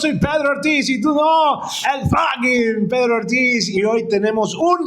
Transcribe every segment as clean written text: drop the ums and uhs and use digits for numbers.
soy Pedro Ortiz y tú no, el fucking Pedro Ortiz. Y hoy tenemos un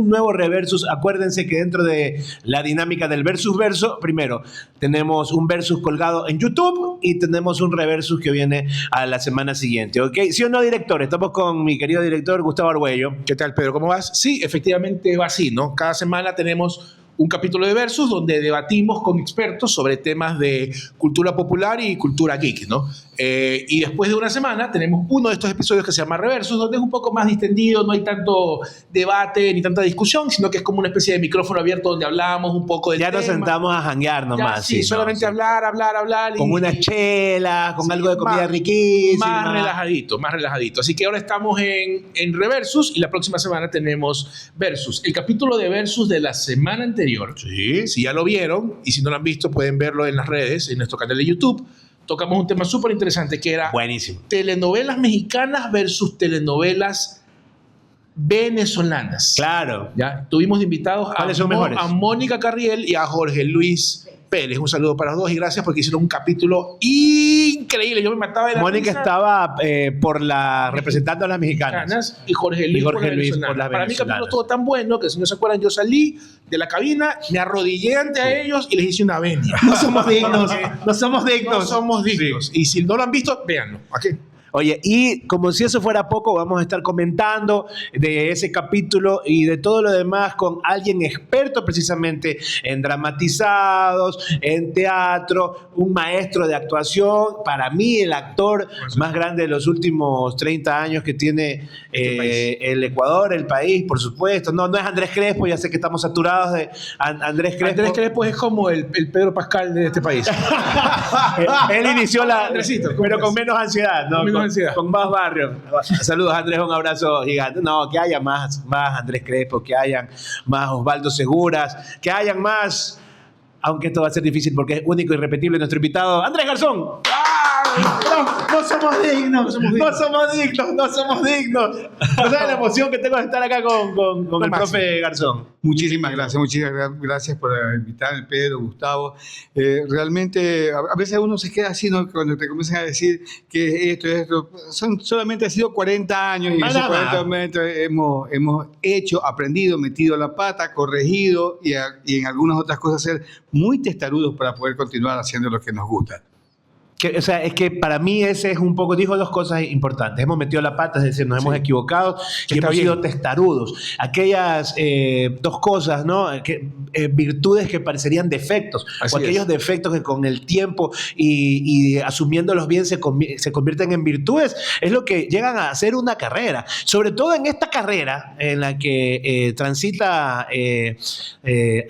nuevo reversus. Acuérdense que dentro de la dinámica del versus verso, primero tenemos un versus colgado en YouTube y tenemos un reversus que viene a la semana siguiente, ¿ok? ¿Sí o no, director? Estamos con mi querido director Gustavo Arguello. ¿Qué tal, Pedro? ¿Cómo vas? Sí, efectivamente va así, ¿no? Cada semana tenemos un capítulo de Versus donde debatimos con expertos sobre temas de cultura popular y cultura geek, ¿no? Y después de una semana tenemos uno de estos episodios que se llama Reversus, donde es un poco más distendido, no hay tanto debate ni tanta discusión, sino que es como una especie de micrófono abierto donde hablamos un poco del tema. Ya nos sentamos a janguear nomás. Sí, solamente sí. hablar. Con unas chelas, con algo de comida riquísima. Más relajadito. Así que ahora estamos en Reversus y la próxima semana tenemos Versus. El capítulo de Versus de la semana anterior, sí. Si ya lo vieron y si no lo han visto pueden verlo en las redes, en nuestro canal de YouTube. Tocamos un tema súper interesante que era buenísimo. Telenovelas mexicanas versus telenovelas venezolanas. Claro. ¿Ya? Tuvimos de invitados a Mónica Carriel y a Jorge Luis Pérez. Un saludo para los dos y gracias porque hicieron un capítulo increíble. Yo me mataba de la Mónica risa. Estaba representando a las mexicanas. Y Jorge Luis por las venezolanas. Para mí el capítulo estuvo tan bueno que si no se acuerdan yo salí de la cabina, me arrodillé ante a ellos y les hice una venia. No somos dignos. No somos dignos. Sí. Y si no lo han visto, véanlo. Aquí. Oye, y como si eso fuera poco, vamos a estar comentando de ese capítulo y de todo lo demás con alguien experto precisamente en dramatizados, en teatro, un maestro de actuación, para mí el actor más grande de los últimos 30 años que tiene el Ecuador, el país, por supuesto. No es Andrés Crespo, ya sé que estamos saturados de Andrés Crespo. Andrés Crespo es como el Pedro Pascal de este país. Él inició la... Andresito, pero con menos ansiedad, ¿no? Con más barrio. Saludos, Andrés, un abrazo gigante. No, que haya más Andrés Crespo, que hayan más Osvaldo Seguras, que hayan más, aunque esto va a ser difícil porque es único y irrepetible nuestro invitado, Andrés Garzón. No somos dignos. No sabes la emoción que tengo de estar acá con el profe Garzón. Muchísimas gracias por invitarme, Pedro, Gustavo. Realmente, a veces uno se queda así, ¿no? Cuando te comienzan a decir que esto, solamente ha sido 40 años y en esos 40 momentos hemos hecho, aprendido, metido la pata, corregido y en algunas otras cosas ser muy testarudos para poder continuar haciendo lo que nos gusta. O sea, es que para mí ese es un poco, dijo dos cosas importantes. Hemos metido la pata, es decir, nos hemos equivocado y hemos sido testarudos. Aquellas dos cosas, ¿no? Virtudes que parecerían defectos, o aquellos defectos que con el tiempo y asumiéndolos bien se convierten en virtudes, es lo que llegan a hacer una carrera. Sobre todo en esta carrera en la que transita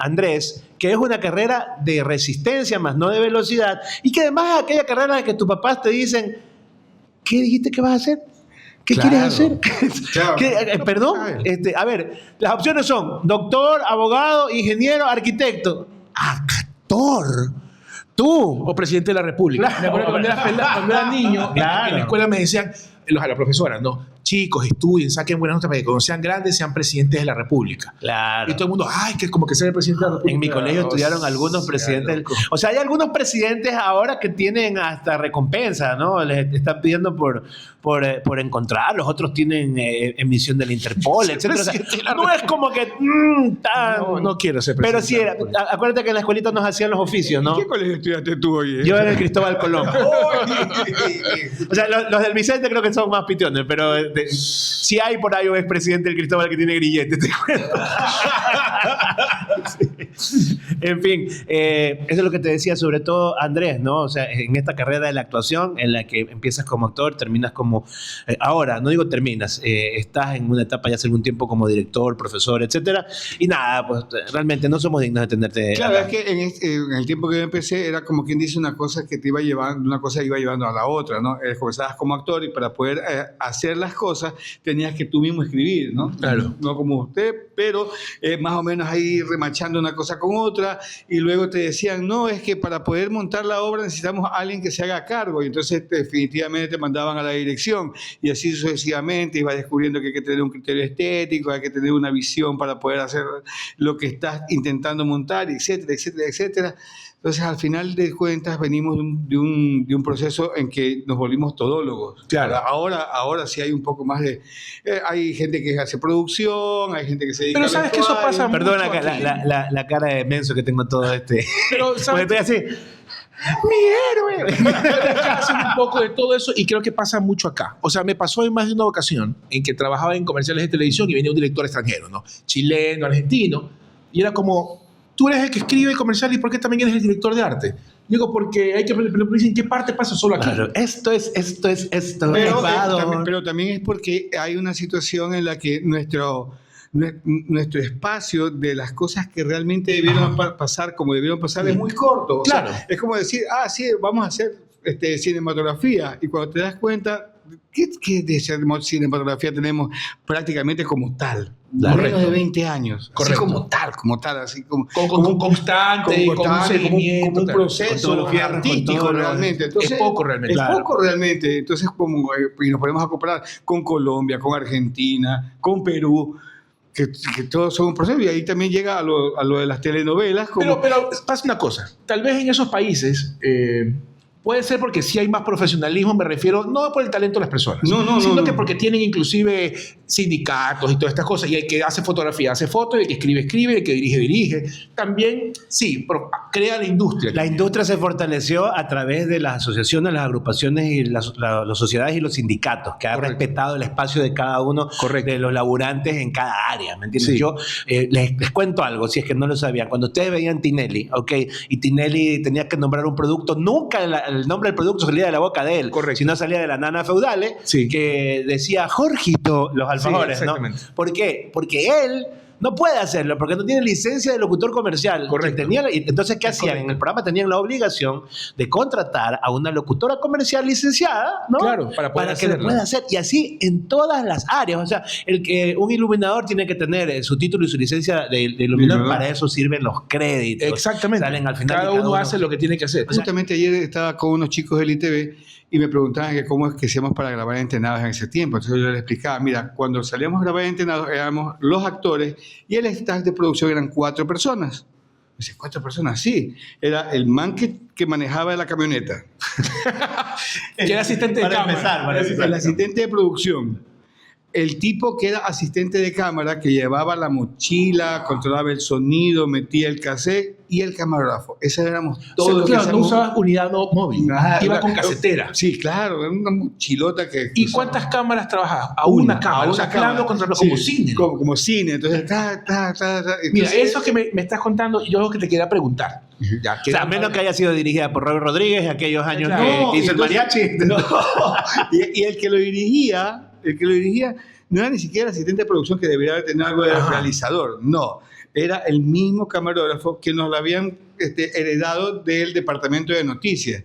Andrés, que es una carrera de resistencia más no de velocidad, y que además es aquella carrera en la que tus papás te dicen, ¿qué dijiste que vas a hacer? ¿Qué quieres hacer? Claro. Perdón, a ver, las opciones son doctor, abogado, ingeniero, arquitecto. ¡Actor! Tú. O presidente de la República. Claro. Me acuerdo que cuando era niño, en la escuela me decían, a la profesora, ¿no? Chicos, estudien, saquen buenas notas para que cuando sean grandes sean presidentes de la República. Claro. Y todo el mundo, que como que ser el presidente de la República. En mi colegio estudiaron algunos presidentes. O sea, hay algunos presidentes ahora que tienen hasta recompensa, ¿no? Les están pidiendo por encontrar, los otros tienen emisión del Interpol, etc. O sea, no es como que no quiero ser presidente. Pero sí, acuérdate que en la escuelita nos hacían los oficios, ¿no? ¿En qué colegio estudiaste tú hoy? Yo en el Cristóbal Colón. O sea, los del Vicente creo que son más pitiones, pero si hay por ahí un expresidente del Cristóbal que tiene grillete, te cuento. Sí. En fin, eso es lo que te decía, sobre todo Andrés, ¿no? O sea, en esta carrera de la actuación, en la que empiezas como actor, terminas como... ahora, no digo terminas, estás en una etapa ya hace algún tiempo como director, profesor, etcétera, y nada, pues realmente no somos dignos de tenerte. Claro, es que en el tiempo que yo empecé era como quien dice una cosa que te iba llevando, una cosa iba llevando a la otra, ¿no? Comenzabas como actor y para poder hacer las cosas tenías que tú mismo escribir, ¿no? Claro. No como usted, pero más o menos ahí remachando una cosa con otra, y luego te decían, no, es que para poder montar la obra necesitamos a alguien que se haga cargo, y entonces definitivamente te mandaban a la dirección, y así sucesivamente ibas descubriendo que hay que tener un criterio estético, hay que tener una visión para poder hacer lo que estás intentando montar, etcétera, etcétera, etcétera. Entonces, al final de cuentas, venimos de un proceso en que nos volvimos todólogos. Claro. Ahora sí hay un poco más de... hay gente que hace producción, hay gente que se dedica Pero sabes que eso pasa mucho. Perdona aquí. la cara de menso que tengo todo este. Pero sabes Porque estoy así. ¡Mi héroe! hacen un poco de todo eso y creo que pasa mucho acá. O sea, me pasó en más de una ocasión en que trabajaba en comerciales de televisión y venía un director extranjero, ¿no? Chileno, argentino, y era como, tú eres el que escribe el comercial y ¿por qué también eres el director de arte? Digo, porque hay que... Pero me dicen, ¿qué parte pasa solo aquí? Claro, esto. Pero también es porque hay una situación en la que nuestro espacio de las cosas que realmente debieron pasar como debieron pasar es muy corto. O Claro. sea, es como decir, sí, vamos a hacer cinematografía. Y cuando te das cuenta, ¿qué de cinematografía tenemos prácticamente como tal? Claro. Menos de 20 años. Correcto. Así como tal, así como... Con constante, con un seguimiento. como un tal. proceso Con todos los fierros, artístico con todo lo- realmente. Entonces, Es poco realmente. Es Claro. poco realmente. Entonces, y nos podemos comparar con Colombia, con Argentina, con Perú, que todos son un proceso. Y ahí también llega a lo de las telenovelas. Como, Pero pasa una cosa. Tal vez en esos países puede ser porque sí hay más profesionalismo, me refiero, no por el talento de las personas, sino que porque tienen inclusive sindicatos y todas estas cosas. Y el que hace fotografía hace foto, y el que escribe, escribe, y el que dirige. También, sí, crea la industria. La industria se fortaleció a través de las asociaciones, las agrupaciones y las sociedades y los sindicatos, que han respetado el espacio de cada uno de los laburantes en cada área, ¿me entiendes? Sí. Yo les cuento algo, si es que no lo sabían. Cuando ustedes veían Tinelli, ¿ok? Y Tinelli tenía que nombrar un producto, nunca el nombre del producto salía de la boca de él, sino salía de la nana feudale, que decía Jorgito los alfajores, ¿no? ¿Por qué? Porque él no puede hacerlo, porque no tiene licencia de locutor comercial. Entonces, ¿qué hacían? En el programa tenían la obligación de contratar a una locutora comercial licenciada, ¿no? Claro, para que lo pueda hacer. Y así en todas las áreas. O sea, un iluminador tiene que tener su título y su licencia de iluminador. Para eso sirven los créditos. Exactamente. Salen al final. Cada uno hace lo que tiene que hacer. Justamente ayer estaba con unos chicos del ITV y me preguntaban que cómo es que hacíamos para grabar Entrenados en ese tiempo. Entonces yo les explicaba, mira, cuando salíamos a grabar Entrenados éramos los actores y el staff de producción eran 4 personas. Dice, 4 personas, sí. Era el man que manejaba la camioneta. Que era asistente de cámara. El asistente de producción. El tipo que era asistente de cámara, que llevaba la mochila, controlaba el sonido, metía el cassette, y el camarógrafo. Esos éramos todos. Claro, no usabas unidad móvil. Iba con casetera. Sí, claro, era una mochilota que... ¿Y cuántas cámaras trabajabas? A una cámara. O sea, claro, como cine. Como cine. Entonces, Mira, eso que me estás contando, yo lo que te quería preguntar. Ya, o sea, a menos que haya sido dirigida por Robert Rodríguez aquellos años que hizo el mariachi. No. Y el que lo dirigía no era ni siquiera asistente de producción, que debería tener algo de realizador. No. Era el mismo camarógrafo que nos lo habían heredado del departamento de noticias.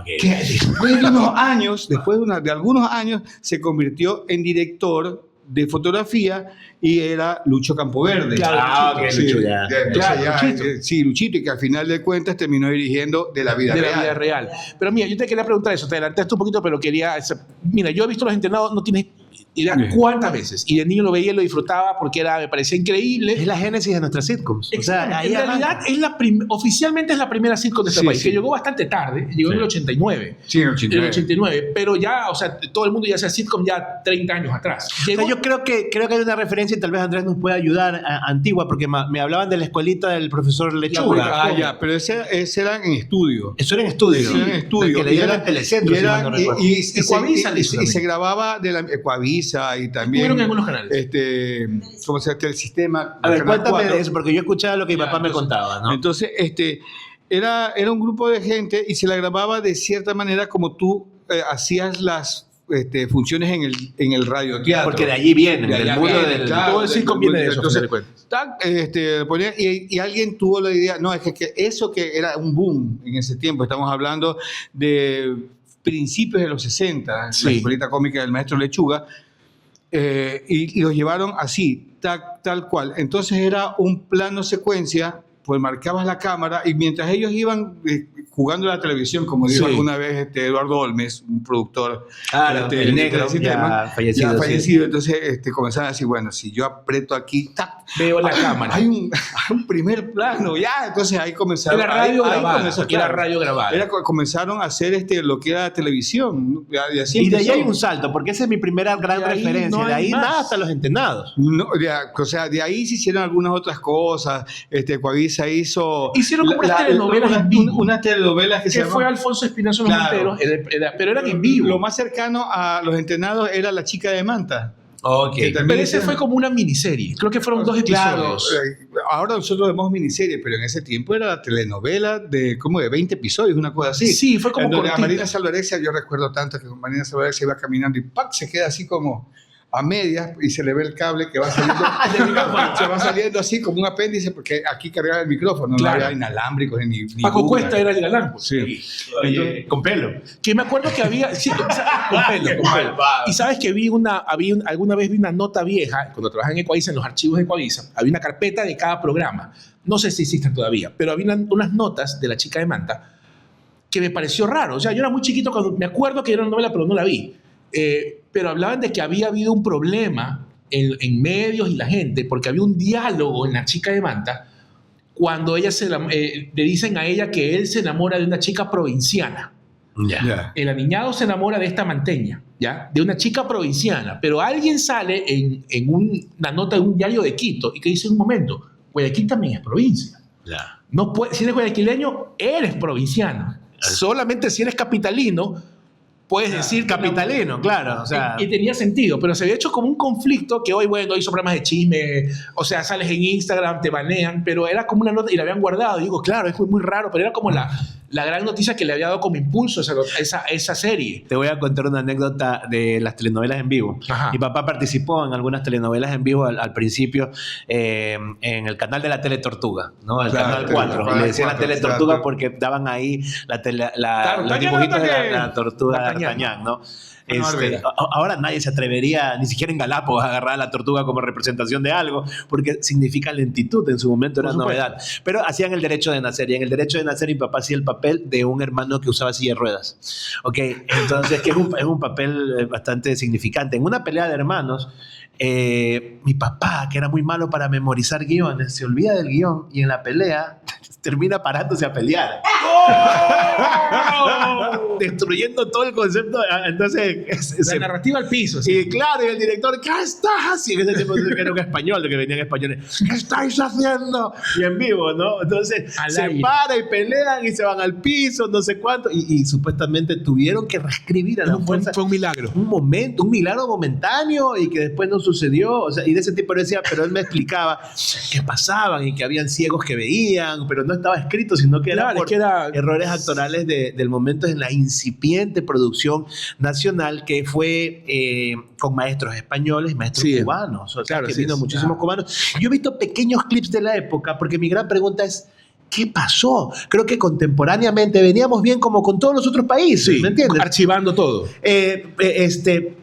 Okay. Que después de unos años, de algunos años, se convirtió en director de fotografía y era Lucho Campoverde. Claro, Luchito. Luchito. Sí, Luchito, y que al final de cuentas terminó dirigiendo de la vida real. Pero mira, yo te quería preguntar eso, te adelantaste un poquito, pero quería... Mira, yo he visto Los Entrenados, no tienes idea cuántas veces, y de niño lo veía y lo disfrutaba porque me parecía increíble. Es la génesis de nuestras sitcoms. O sea, en realidad, oficialmente es la primera sitcom de este país, que llegó bastante tarde, llegó en el 89. Sí, en el 89. Pero ya, o sea, todo el mundo ya hacía sitcom ya 30 años atrás. O sea, yo creo que hay una referencia y tal vez Andrés nos pueda ayudar antigua, porque me hablaban de la escuelita del profesor Lechuga. Pero ese era en estudio. Eso era en estudio. Eso era en estudio. Que le dieron en Telecentro, y se grababa de la Ecuavisa y también... Fueron en algunos canales. ¿Cómo se llama? El sistema... A ver, cuéntame de eso, porque yo escuchaba lo que mi papá me contaba, ¿no? Entonces, era un grupo de gente y se la grababa de cierta manera como tú hacías las funciones en el radioteatro. Porque de allí viene, del mundo del... Todo el sitcom viene de eso. Entonces, y alguien tuvo la idea, no, es que eso que era un boom en ese tiempo, estamos hablando de principios de los 60, la escuelita cómica del maestro Lechuga, y los llevaron así, tal cual. Entonces era un plano secuencia pues marcabas la cámara y mientras ellos iban jugando la televisión, como dijo alguna vez Eduardo Olmes, un productor, el negro, ya fallecido. Sí. Entonces comenzaron a decir, bueno, si yo aprieto aquí, ¡tac! Veo la cámara. Hay un primer plano, ya. Entonces ahí comenzaron. Era radio grabada. Comenzaron a hacer lo que era televisión. Y de ahí hay un salto, porque esa es mi primera gran referencia. De ahí nada hasta los entrenados. No, o sea, de ahí se hicieron algunas otras cosas. Coavisa hicieron como unas telenovelas unas telenovelas que fue Alfonso Espinazo en los Monteros, pero eran en vivo. Lo más cercano a Los Entrenados era La Chica de Manta. Okay. Pero ese fue como una miniserie. Creo que fueron 2 episodios. Ahora nosotros vemos miniserie, pero en ese tiempo era la telenovela de 20 episodios, una cosa así. Sí, fue como cortita. Marina Salvarezia, yo recuerdo tanto que Marina Salvarezia iba caminando y ¡pac! Se queda así como a medias y se le ve el cable que va saliendo se va saliendo así como un apéndice porque aquí cargaba el micrófono, no había inalámbricos ni Paco Cuesta era el galán. Sí. Entonces, con pelo. Que me acuerdo que había con pelo. Y sabes que alguna vez vi una nota vieja cuando trabajaba en Ecuavisa, en los archivos de Ecuavisa, había una carpeta de cada programa. No sé si existen todavía, pero había unas notas de La Chica de Manta que me pareció raro. O sea, yo era muy chiquito cuando me acuerdo que era una novela, pero no la vi. Pero hablaban de que había habido un problema en medios y la gente, porque había un diálogo en La Chica de Manta cuando ella le dicen a ella que él se enamora de una chica provinciana. Yeah. El aniñado se enamora de esta manteña, ¿ya? De una chica provinciana, pero alguien sale en una nota de un diario de Quito y que dice, un momento, Guayaquil también es provincia. Yeah. No si eres guayaquileño, eres provinciano. Solamente si eres capitalino, puedes decir capitalino, claro. O sea, y tenía sentido, pero se había hecho como un conflicto que hoy, bueno, hizo programas de chisme, o sea, sales en Instagram, te banean, pero era como una nota y la habían guardado. Y digo, claro, es muy raro, pero era como la gran noticia que le había dado como impulso esa serie. Te voy a contar una anécdota de las telenovelas en vivo. Ajá. Mi papá participó en algunas telenovelas en vivo al principio en el canal de la Teletortuga, ¿no? El canal 4. Le decían la Teletortuga porque daban ahí los dibujitos de la tortuga D'Artagnan, ¿no? Ahora nadie se atrevería, ni siquiera en Galápagos, a agarrar a la tortuga como representación de algo, porque significa lentitud. En su momento era novedad. Pero hacían El Derecho de Nacer, y en El Derecho de Nacer mi papá hacía el papel de un hermano que usaba silla de ruedas. Entonces, que es un papel bastante significante. En una pelea de hermanos, mi papá, que era muy malo para memorizar guiones, se olvida del guión y en la pelea termina parándose a pelear. ¡Oh! Destruyendo todo el concepto. Entonces, la narrativa al piso. Sí. Y claro, y el director, ¿qué estás haciendo? Ese tipo era un español, de que venían españoles. ¿Qué estáis haciendo? Y en vivo, ¿no? Entonces, para y pelean y se van al piso, no sé cuánto. Y supuestamente tuvieron que reescribir a la fuerza. Fue un milagro. Un milagro momentáneo y que después no sucedió. O sea, y de ese tipo decía, pero él me explicaba qué pasaban y que habían ciegos que veían, pero no estaba escrito, sino que era por errores actorales del momento en la incipiente producción nacional que fue con maestros españoles, maestros cubanos. O sea, que vino muchísimos cubanos. Yo he visto pequeños clips de la época porque mi gran pregunta es, ¿qué pasó? Creo que contemporáneamente veníamos bien como con todos los otros países, ¿me entiendes? Archivando todo.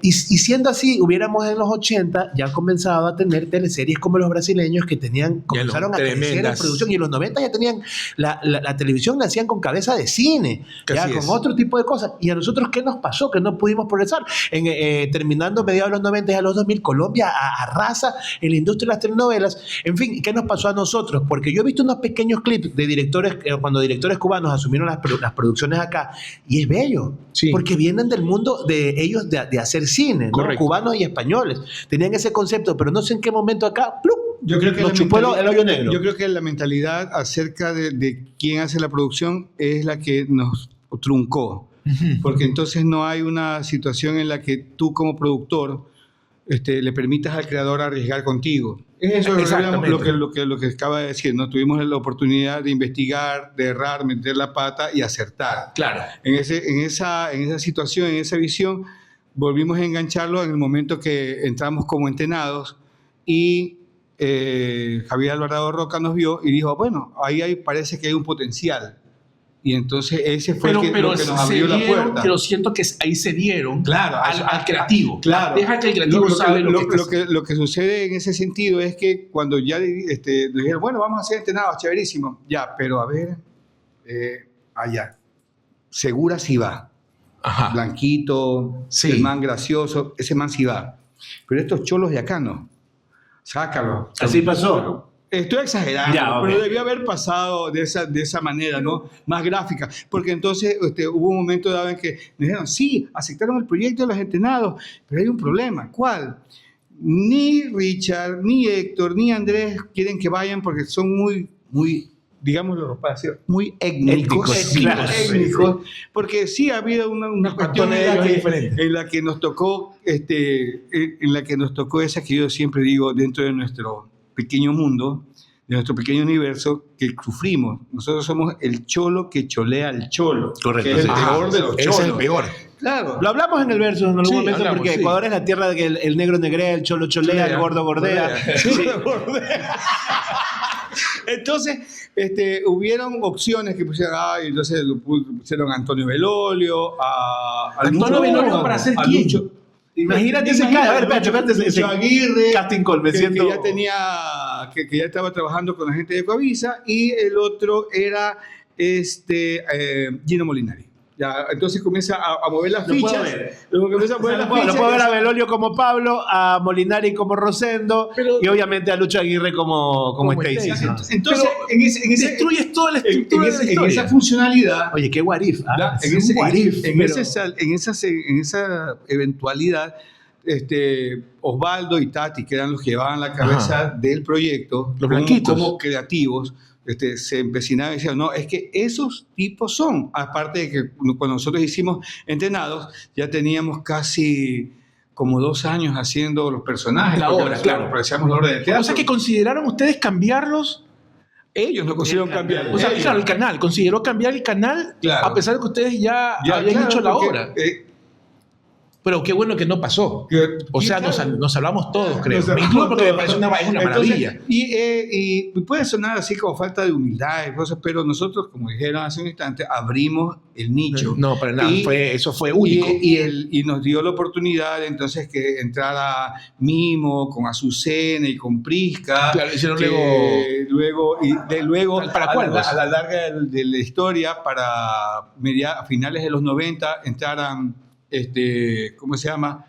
Y siendo así, hubiéramos en los 80 ya comenzado a tener teleseries como los brasileños que comenzaron a crecer en producción, y en los 90 ya tenían la televisión, la hacían con cabeza de cine, ya con otro tipo de cosas. ¿Y a nosotros qué nos pasó? Que no pudimos progresar. Terminando mediados de los 90 y a los 2000, Colombia arrasa en la industria de las telenovelas. En fin, ¿qué nos pasó a nosotros? Porque yo he visto unos pequeños clips de directores, cuando directores cubanos asumieron las producciones acá, y es bello, porque vienen del mundo de ellos de hacer cine, ¿no? Cubanos y españoles, tenían ese concepto, pero no sé en qué momento acá, ¡plup! Yo creo que nos chupó el hoyo negro. Yo creo que la mentalidad acerca de quién hace la producción es la que nos truncó, porque entonces no hay una situación en la que tú como productor le permitas al creador arriesgar contigo. Eso es lo que acaba de decir, ¿no? Tuvimos la oportunidad de investigar, de errar, meter la pata y acertar. Claro. En esa situación, en esa visión, volvimos a engancharlo en el momento que entramos como Entenados y Javier Alvarado Roca nos vio y dijo, bueno, ahí parece que hay un potencial. Y entonces ese fue pero lo que nos abrió la puerta. Pero siento que ahí se dieron Claro, al creativo. Claro. Deja que el creativo sabe lo que sucede en ese sentido es que cuando ya nos dijeron, bueno, vamos a hacer entrenados, chéverísimo. Ya, pero a ver, allá. Segura sí va. Ajá. Blanquito, Sí. el man gracioso, ese man sí va. Pero estos cholos de acá no. Sácalo. Así pasó. Estoy exagerando, Ya, ok. pero debió haber pasado de esa manera, ¿no? Más gráfica. Porque entonces hubo un momento dado en que me dijeron, sí, aceptaron el proyecto de los entrenados, pero hay un problema. ¿Cuál? Ni Richard, ni Héctor, ni Andrés quieren que vayan porque son muy, digámoslo para decir, muy étnicos. Claro. Porque sí ha habido una cuestión en la que nos tocó, en la que nos tocó esa que yo siempre digo dentro de nuestro pequeño mundo, de nuestro pequeño universo, que sufrimos. Nosotros somos el cholo que cholea al cholo. Correcto. Que es el Sí. peor de los cholos. Ese es el peor. Claro. Lo hablamos en el verso en algún Sí, momento, hablamos, porque sí. Ecuador es la tierra de que el negro negrea, el cholo cholea, el gordo gordea. Sí. Entonces, hubieron opciones que pusieron, entonces pusieron a Antonio Belolio, a Antonio Belolio para hacer a quién? Lucho. Imagínate ese cara. A ver, espérate, Lucho Aguirre, casting call, me que siento. ya tenía, que ya estaba trabajando con la gente de Coavisa, y el otro era Gino Molinari. Ya, entonces comienza a mover las Lo puedo fichas. ver. Luego comienza a mover las Lo fichas. puedo ver a Belolio como Pablo, a Molinari como Rosendo y obviamente a Lucho Aguirre como Stacy. ¿No? Entonces, en ese Destruyes toda la estructura de la en historia. esa funcionalidad, Oye, qué guarif. en esa eventualidad, Osvaldo y Tati, que eran los que llevaban la cabeza del proyecto, Los blanquitos. como creativos, se empecinaban y decían, no, es que esos tipos son, aparte de que cuando nosotros hicimos entrenados, ya teníamos casi como 2 años haciendo los personajes. La porque obra, nosotros claro. apreciamos la obra de teatro. O sea que consideraron ustedes cambiarlos. Ellos no consiguieron cambiar. O sea, ellos. claro, el canal. Consideró cambiar el canal Claro. a pesar de que ustedes ya habían claro, hecho la porque, obra. Pero qué bueno que no pasó. O sea, nos hablamos todos, creo. Me incluyo porque me parece una maravilla. Y puede sonar así como falta de humildad y cosas, pero nosotros, como dijeron hace un instante, abrimos el nicho. No, para nada. Eso fue único. Y nos dio la oportunidad de entonces que entrara Mimo con Azucena y con Prisca. Claro, hicieron luego ¿Para a cuál? la larga de la historia, para a finales de los 90, entraran ¿cómo se llama?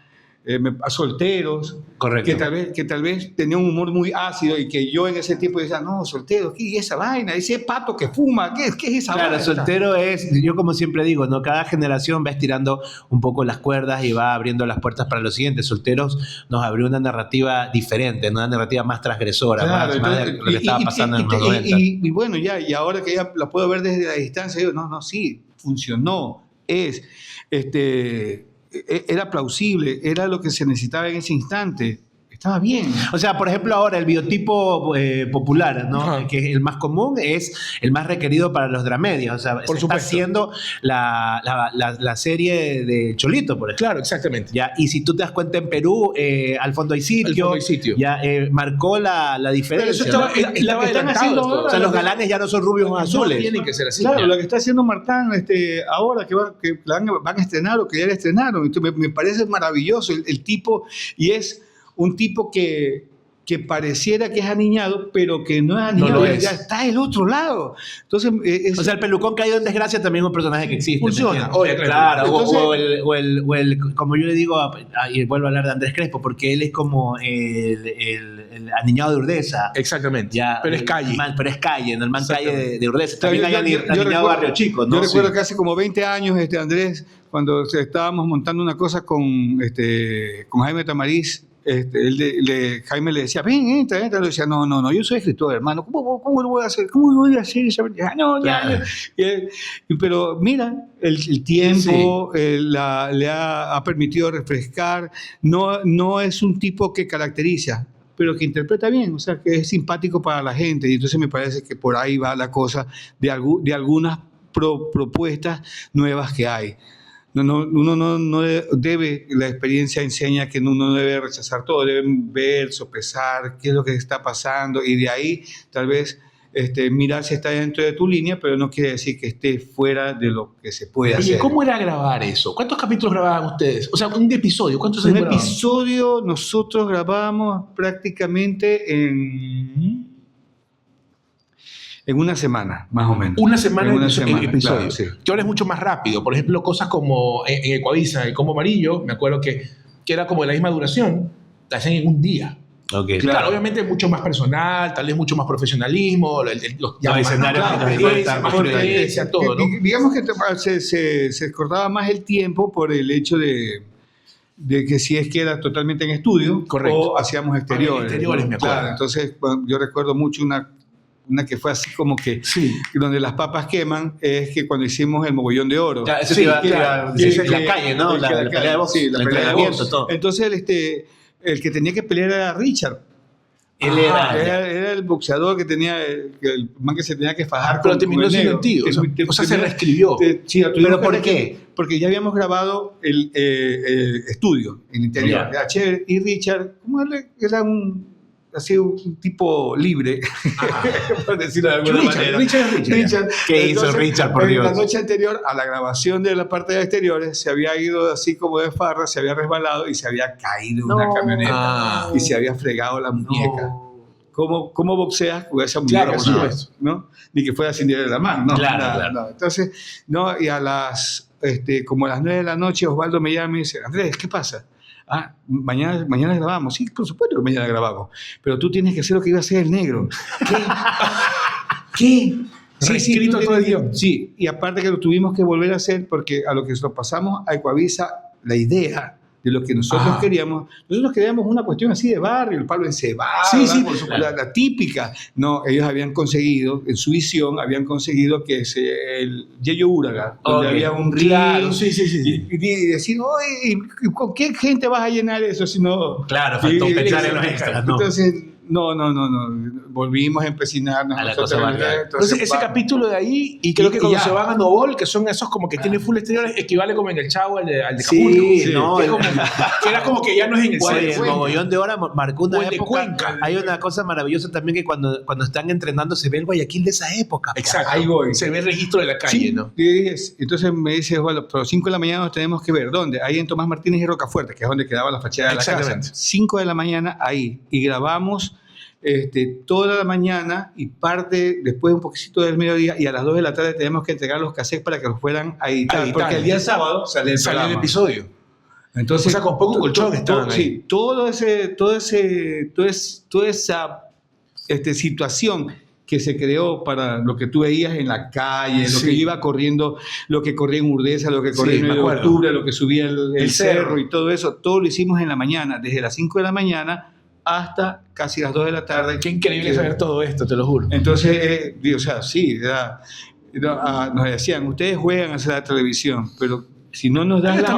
A solteros. Correcto. Que tal vez tenía un humor muy ácido y que yo en ese tiempo decía, no, solteros, ¿qué es esa vaina? Ese pato que fuma, ¿qué es esa vaina? Claro, soltero es, yo como siempre digo, ¿no? Cada generación va estirando un poco las cuerdas y va abriendo las puertas para los siguientes. Solteros nos abrió una narrativa diferente, una narrativa más transgresora, Claro, más de lo que estaba pasando en los 90. Y bueno, y ahora que ya la puedo ver desde la distancia, digo, no, sí, funcionó, era plausible, era lo que se necesitaba en ese instante. Estaba bien. O sea, por ejemplo, ahora el biotipo popular, ¿no? Ajá. Que es el más común, es el más requerido para los dramedios. O sea, Por se está supuesto. haciendo la serie de Cholito, por ejemplo. Claro, exactamente. Ya, y si tú te das cuenta en Perú, Al fondo hay sitio, Al fondo hay sitio. ya marcó la diferencia. Pero eso ¿no? estaba adelantado haciendo esto. ahora, O sea, los galanes ya no son rubios o azules. No tienen que ser así. Claro, Ya. lo que está haciendo Martán ahora que van a estrenar o que ya la estrenaron. Entonces, me parece maravilloso el tipo, y es un tipo que pareciera que es aniñado, pero que no es aniñado, No lo ya, es. ya está del otro lado. Entonces, O sea, el pelucón caído en desgracia también es un personaje que existe. ¿me Funciona. entiendes? Oye, claro. Entonces- o el, como yo le digo, y vuelvo a hablar de Andrés Crespo, porque él es como el aniñado de Urdesa. Exactamente. Ya, Pero es calle. Pero es calle, ¿no? El man calle de Urdesa. Claro, También hay aniñado recuerdo- Barrio Chico, ¿no? Yo recuerdo Sí. que hace como 20 años, Andrés, cuando estábamos montando una cosa con Jaime Tamariz, Jaime le decía, ven, entra. Le decía, no, yo soy escritor, hermano. ¿Cómo lo voy a hacer? ¿Cómo voy a hacer esa? No, ya. Pero mira, el tiempo le ha permitido refrescar. No es un tipo que caracteriza, pero que interpreta bien, o sea, que es simpático para la gente. Y entonces me parece que por ahí va la cosa de algunas propuestas nuevas que hay. Uno no debe, la experiencia enseña que uno no debe rechazar todo, deben ver, sopesar qué es lo que está pasando y de ahí tal vez mirar si está dentro de tu línea, pero no quiere decir que esté fuera de lo que se puede hacer. ¿Y cómo era grabar eso? ¿Cuántos capítulos grababan ustedes? O sea, un episodio, ¿cuántos Un grababan? episodio nosotros grabábamos prácticamente en una semana, más o menos. Una semana en de episodio. claro, sí. Que ahora es mucho más rápido. Por ejemplo, cosas como en Ecuavisa, el Combo Amarillo, me acuerdo que era como de la misma duración, la hacían en un día. Okay. Claro, obviamente mucho más personal, tal vez mucho más profesionalismo, los escenarios, todo, ¿no? Digamos que se cortaba más el tiempo por el hecho de que si es que era totalmente en estudio. Correcto. O hacíamos exteriores. Exteriores, me acuerdo. Claro, entonces bueno, yo recuerdo mucho una que fue así como que donde las papas queman, es que cuando hicimos el Mogollón de Oro. Claro, eso la calle, ¿no? La pelea de box, sí, la el pelea de box. todo. Entonces el que tenía que pelear era Richard. Él era el boxeador que tenía, el man que se tenía que fajar. Pero terminó sin sentido. O sea, se reescribió. ¿Pero por qué? Porque ya habíamos grabado el estudio, el interior. Era chévere. Y Richard, como él era un tipo libre, por decirlo de alguna manera. Richard. ¿Qué hizo Richard, por Dios? La noche anterior a la grabación de la parte de exteriores, se había ido así como de farra, se había resbalado y se había caído en una camioneta y se había fregado la muñeca. ¿Cómo boxeas con esa muñeca? Claro, ¿no? Ni que fuera sin dinero de la mano. No, claro. No. Entonces, y a las, como a las 9 de la noche, Osvaldo me llama y me dice, Andrés, ¿qué pasa? Mañana grabamos. Sí, por supuesto que mañana grabamos. Pero tú tienes que hacer lo que iba a hacer el negro. ¿Qué? Sí, todo el guión. Sí, y aparte que lo tuvimos que volver a hacer porque a lo que nos pasamos a Ecuavisa, la idea de lo que nosotros queríamos una cuestión así de barrio, el palo encebado, la típica. No, ellos habían conseguido, en su visión, que el Yeyo Uraga, donde había un ring, y decir, oye, ¿con qué gente vas a llenar eso? Si no, claro, faltó pensar en los extras, ¿no? Entonces, no, volvimos a empecinarnos. A la cosa más grande. Entonces, ese capítulo de ahí, y creo que cuando se van a Novol, que son esos como que tienen full exteriores, equivale como en el Chavo al de Acapulco. Sí, no. Que era como que ya no es en el el Mogollón de Oro marcó una época. Cuenca. Hay una cosa maravillosa también que cuando están entrenando se ve el Guayaquil de esa época. Exacto. Ahí voy. Se ve el registro de la calle, ¿no? Entonces me dice, bueno, pero 5 de la mañana nos tenemos que ver. ¿Dónde? Ahí en Tomás Martínez y Rocafuerte, que es donde quedaba la fachada de la casa. 5 de la mañana ahí. Y grabamos toda la mañana y parte después un poquito del mediodía, y a las 2 de la tarde tenemos que entregar los cassettes para que los fueran a editar. Porque el día sábado sale el episodio. Entonces, o sea, con poco colchón estaban ahí. Sí, toda esa situación que se creó para lo que tú veías en la calle, lo que iba corriendo, lo que corría en Urdesa, lo que corría en 9 de octubre, lo que subía el cerro y todo eso, todo lo hicimos en la mañana, desde las 5 de la mañana hasta casi las 2 de la tarde. Qué increíble saber todo esto, te lo juro. Entonces, nos decían, ustedes juegan a hacer la televisión, pero si no nos dan las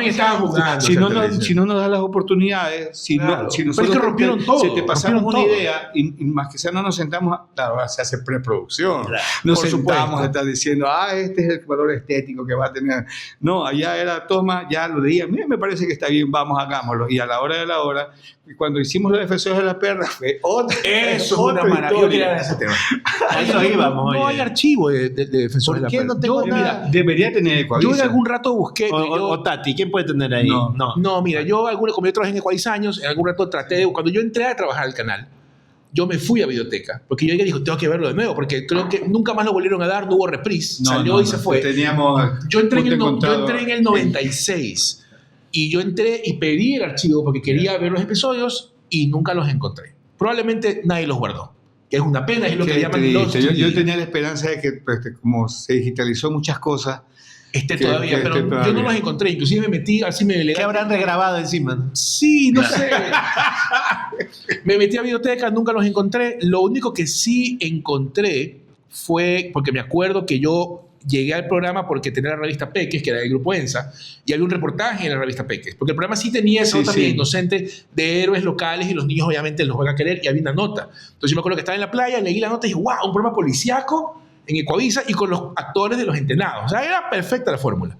oportunidades, claro. si nosotros pero es que rompieron todo, se te pasamos una idea y más que sea no nos sentamos, claro, se hace preproducción, nos sentamos a estar diciendo, este es el valor estético que va a tener. No, allá era toma, ya lo leía, me parece que está bien, vamos, hagámoslo. Y a la hora de la hora, cuando hicimos los Defensores de la Perla, fue otra. Eso es una maravilla. Ese tema. A eso íbamos. No hay archivo de Defensores de la Perla. No tengo nada. Debería tener Ecuavisa. Yo en algún rato busqué. O Tati, ¿quién puede tener ahí? No, mira, como yo trabajé en Ecuavisa años, en algún rato cuando yo entré a trabajar al canal, yo me fui a Videoteca, porque yo dije, tengo que verlo de nuevo, porque creo que nunca más lo volvieron a dar, no hubo reprise, salió y se fue. Yo entré en el 96, y yo entré y pedí el archivo porque quería ver los episodios y nunca los encontré. Probablemente nadie los guardó, que es una pena, es lo que le llaman los... Yo tenía la esperanza de que, como se digitalizó muchas cosas, todavía, pero yo no los encontré. Inclusive me metí, así me... ¿Qué habrán regrabado encima? Sí, no sé. Me metí a Videoteca, nunca los encontré. Lo único que sí encontré fue, porque me acuerdo que yo llegué al programa porque tenía la revista Peques, que era del Grupo ENSA, y había un reportaje en la revista Peques, porque el programa sí tenía esa nota bien inocente de héroes locales y los niños obviamente los van a querer, y había una nota. Entonces yo me acuerdo que estaba en la playa, leí la nota y dije, wow, un programa policíaco en Ecuavisa y con los actores de los entrenados. O sea, era perfecta la fórmula.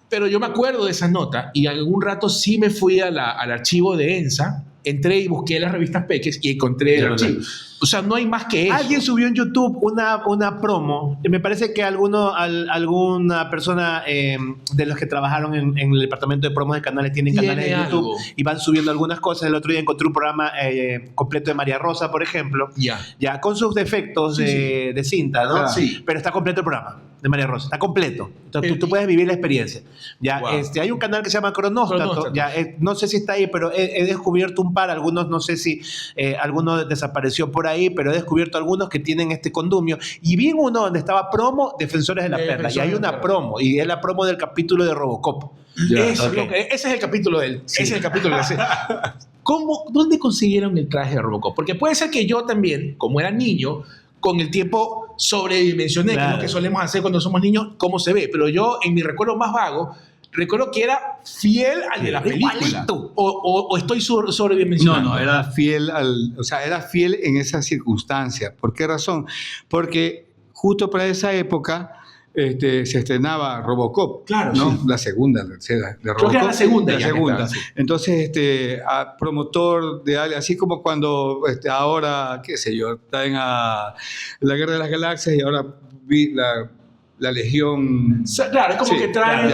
Pero yo me acuerdo de esa nota y algún rato sí me fui al archivo de ENSA entré y busqué las revistas Peques y encontré el archivo. O sea, no hay más que eso. Alguien subió en YouTube una promo. Me parece que alguna persona de los que trabajaron en el departamento de promos de canales tienen canales de YouTube y van subiendo algunas cosas. El otro día encontré un programa completo de María Rosa, por ejemplo. Ya con sus defectos de cinta, ¿no? Sí. Pero está completo el programa de María Rosa. Está completo. Entonces tú puedes vivir la experiencia. Ya, Wow. hay un canal que se llama Cronóstato. Ya, no sé si está ahí, pero he descubierto un par. Algunos, no sé si alguno desapareció por ahí, pero he descubierto algunos que tienen este condumio. Y vi uno donde estaba promo Defensores de la Perla. Y hay una promo. Y es la promo del capítulo de Robocop. Ese es el capítulo de él. Ese es el capítulo de la ¿Dónde consiguieron el traje de Robocop? Porque puede ser que yo también, como era niño, con el tiempo sobredimensioné, que es lo que solemos hacer cuando somos niños, cómo se ve. Pero yo, en mi recuerdo más vago, recuerdo que era fiel al de la película. O estoy sobredimensionando. No, era fiel era fiel en esa circunstancia. ¿Por qué razón? Porque justo para esa época se estrenaba Robocop. Claro, ¿no? sí. La segunda, la tercera de Robocop. Creo que era la segunda. La segunda. Entonces, promotor de algo, así como cuando ahora, qué sé yo, traen a la Guerra de las Galaxias y ahora vi la Legión. Claro, es como que traen.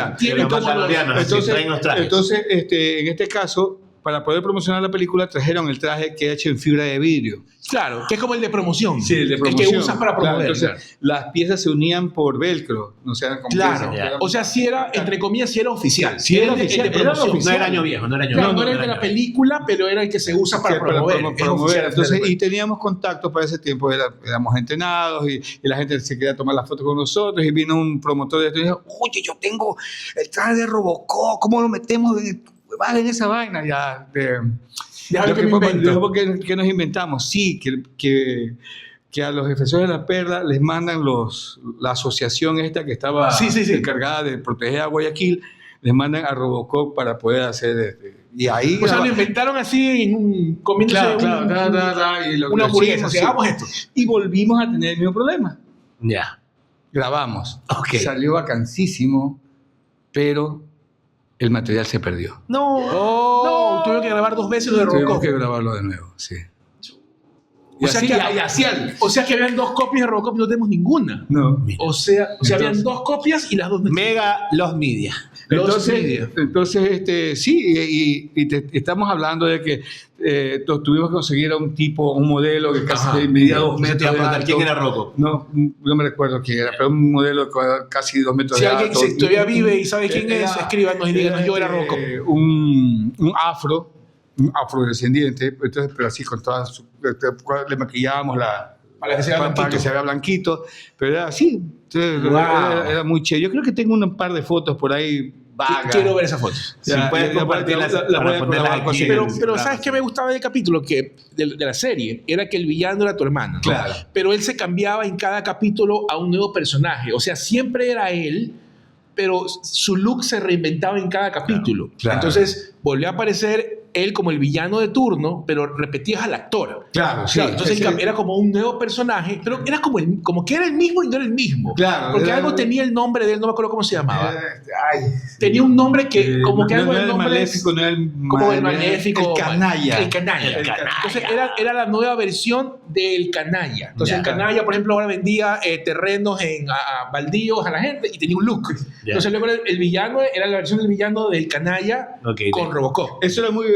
Entonces, en este caso, para poder promocionar la película, trajeron el traje que hecho en fibra de vidrio. Claro, que es como el de promoción. Sí, el de promoción. El que usas para promover. Entonces, las piezas se unían por velcro. O sea, como o sea, si era, entre comillas, si era oficial. Sí, era oficial. No era año viejo. No era el de la película, pero era el que se usa para promover. Entonces, y teníamos contactos para ese tiempo. Éramos entrenados y la gente se quería tomar las fotos con nosotros. Y vino un promotor de esto y dijo, oye, yo tengo el traje de Robocop. ¿Cómo lo metemos en esa vaina? ¿Qué nos inventamos? Sí, que a los defensores de la Perla les mandan la asociación esta que estaba encargada de proteger a Guayaquil, les mandan a Robocop para poder hacer y ahí o sea, lo inventaron así comiéndose una hamburguesa. Hagamos esto. Y volvimos a tener el mismo problema. Ya. Grabamos. Okay. Salió vacancísimo, pero el material se perdió. No. Tuve que grabar 2 veces lo de Robocop. Tuvimos que grabarlo de nuevo, sí. O sea que habían 2 copias de Robocop y no tenemos ninguna. No. O sea habían 2 copias y las 2 Mega Los Media. Entonces sí, y estamos hablando de que tuvimos que conseguir un modelo que casi medía 2 metros de alto. ¿Quién era Robocop? No me recuerdo quién era, pero un modelo casi 2 metros de alto. Si alguien todavía vive y sabe quién es, escríbanos y díganos, yo era Robocop. Un afrodescendiente, entonces, pero así con todas le maquillábamos para que se vea blanquito, pero era así. Era muy chévere. Yo creo que tengo un par de fotos por ahí vagas. Quiero ver esas fotos. Si puedes compartirlas para ponerlas aquí. Pero ¿sabes qué me gustaba del capítulo? Que de la serie era que el villano era tu hermano, ¿no? Claro. Pero él se cambiaba en cada capítulo a un nuevo personaje. O sea, siempre era él, pero su look se reinventaba en cada capítulo. Claro. Entonces volvió a aparecer él como el villano de turno, pero repetías al actor. Claro, sí. Entonces era como un nuevo personaje, pero era como que era el mismo y no era el mismo. Claro. Porque algo tenía el nombre de él, no me acuerdo cómo se llamaba. Tenía un nombre que como que algo del nombre maléfico, como el maléfico. El canalla. El canalla. Entonces era la nueva versión del canalla. Entonces el canalla, por ejemplo, ahora vendía terrenos a baldíos a la gente y tenía un look. Entonces luego el villano era la versión del villano del canalla con Robocop. Eso era muy...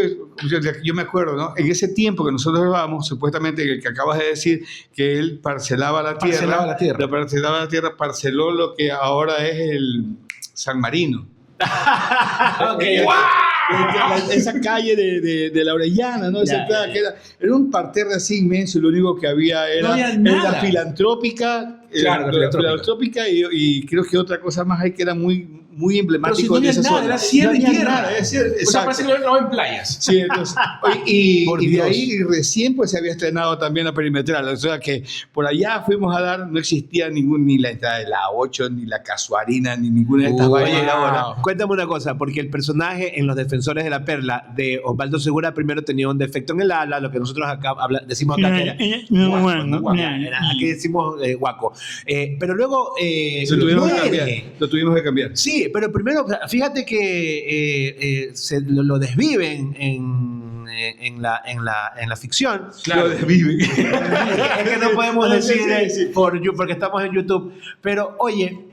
Yo me acuerdo, ¿no? En ese tiempo que nosotros grabamos, supuestamente el que acabas de decir, que él parcelaba la tierra, parceló lo que ahora es el San Marino. Esa calle de la Orellana, ¿no? Era un parterre así inmenso, lo único que había era la filantrópica. La filantrópica y creo que otra cosa más hay que era muy emblemático. Pero si no había nada, era cielo y tierra. O sea, parece que no en playas. Sí, entonces, y de ahí recién pues se había estrenado también la perimetral. O sea que por allá fuimos a dar, no existía ni la entrada de la 8, ni la Casuarina, ni ninguna de estas vainas. Cuéntame una cosa, porque el personaje en Los Defensores de la Perla de Osvaldo Segura primero tenía un defecto en el ala, lo que nosotros acá decimos acá que era aquí decimos guaco. Pero luego lo tuvimos que cambiar. Sí, pero primero fíjate que lo desviven en en la ficción. Claro. Lo desvive. Es que no podemos decir porque estamos en YouTube. Pero, oye,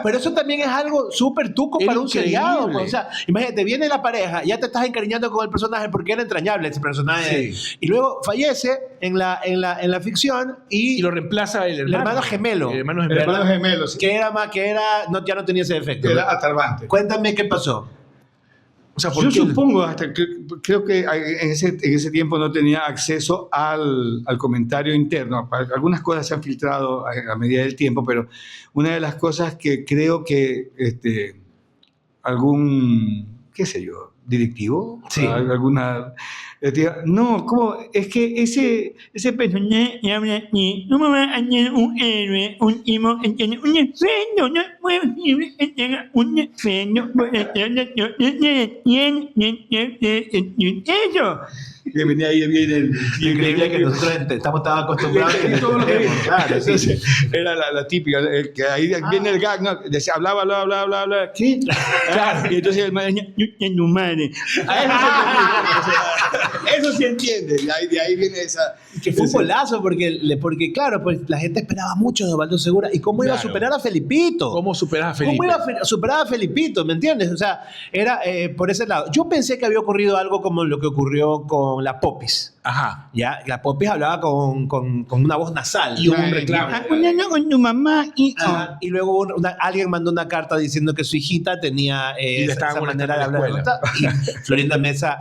pero eso también es algo súper tuco para un seriado. O sea, imagínate, viene la pareja, ya te estás encariñando con el personaje porque era entrañable ese personaje. Sí. Y luego fallece en la ficción y lo reemplaza el hermano gemelo. El hermano gemelo, sí. Que ya no tenía ese efecto. Era Atarvante. Cuéntame qué pasó. O sea, yo supongo, creo que en ese tiempo no tenía acceso al comentario interno. Algunas cosas se han filtrado a medida del tiempo, pero una de las cosas que creo que algún, qué sé yo, directivo, sí. alguna... No, ¿cómo? Es que ese personaje habla así. No me va a hacer un héroe, un timo, un sueño, no puedo tener un sueño por eso. Que venía ahí bien increíble que nosotros estamos tan acostumbrados que todo lo que claro, sí. Era la típica, que ahí viene el gag, ¿no? Decía, hablaba, ¿qué? Claro. Y entonces el madre decía, tu madre. Eso sí entiende. De ahí viene esa... Que fue un golazo, porque claro, pues la gente esperaba mucho de Osvaldo Segura. ¿Y cómo iba a superar a Felipito? ¿Cómo superar a Felipe? ¿Cómo iba a superar a Felipito? ¿Me entiendes? O sea, era por ese lado. Yo pensé que había ocurrido algo como lo que ocurrió con la Popis. Ajá. Ya, la Popis hablaba con una voz nasal. Y hubo un reclamo. Con tu mamá. Y luego alguien mandó una carta diciendo que su hijita tenía esa manera de hablar. Y Florinda Mesa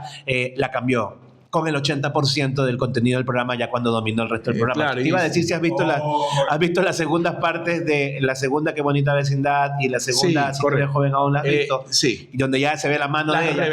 la cambió con el 80% del contenido del programa ya cuando dominó el resto del programa. Claro, te iba a decir si has visto las segundas partes de la segunda Qué bonita vecindad y la segunda Si eres joven aún la has visto. Sí. Donde ya se ve la mano de ella.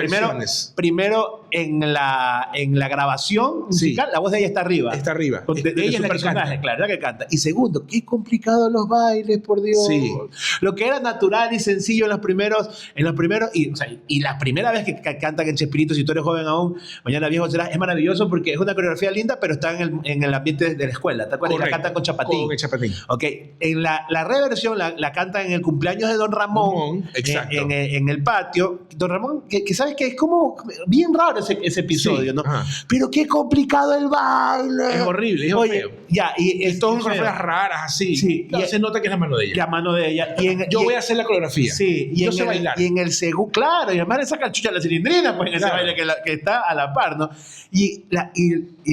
Primero en la grabación musical, la voz de ella está arriba. Está arriba. De ella es la personaje, claro, la que canta. Y segundo, qué complicado los bailes, por Dios. Sí. Lo que era natural y sencillo en los primeros y la primera vez que cantan en Chespirito, Si tú eres joven aún, Mañana viejo serás, es maravilloso porque es una coreografía linda, pero está en el ambiente de la escuela. ¿Te acuerdas? Correcto. La cantan con Chapatín. Con el Chapatín. Ok. En la reversión la cantan en el cumpleaños de Don Ramón. Exacto. En el patio. Don Ramón, que sabes que es como bien raro ese episodio, sí. ¿no? Ajá. Pero qué complicado el baile. Es horrible, es feo. Ya, y todas coreografías raras así. Sí. Claro, se nota que es la mano de ella. La mano de ella. Yo voy a hacer la coreografía. Sí. Yo sé bailar. Y en el segundo, claro, y además le saca el chucha a la cilindrina, pues en ese baile que está a la par, ¿no? ¿Y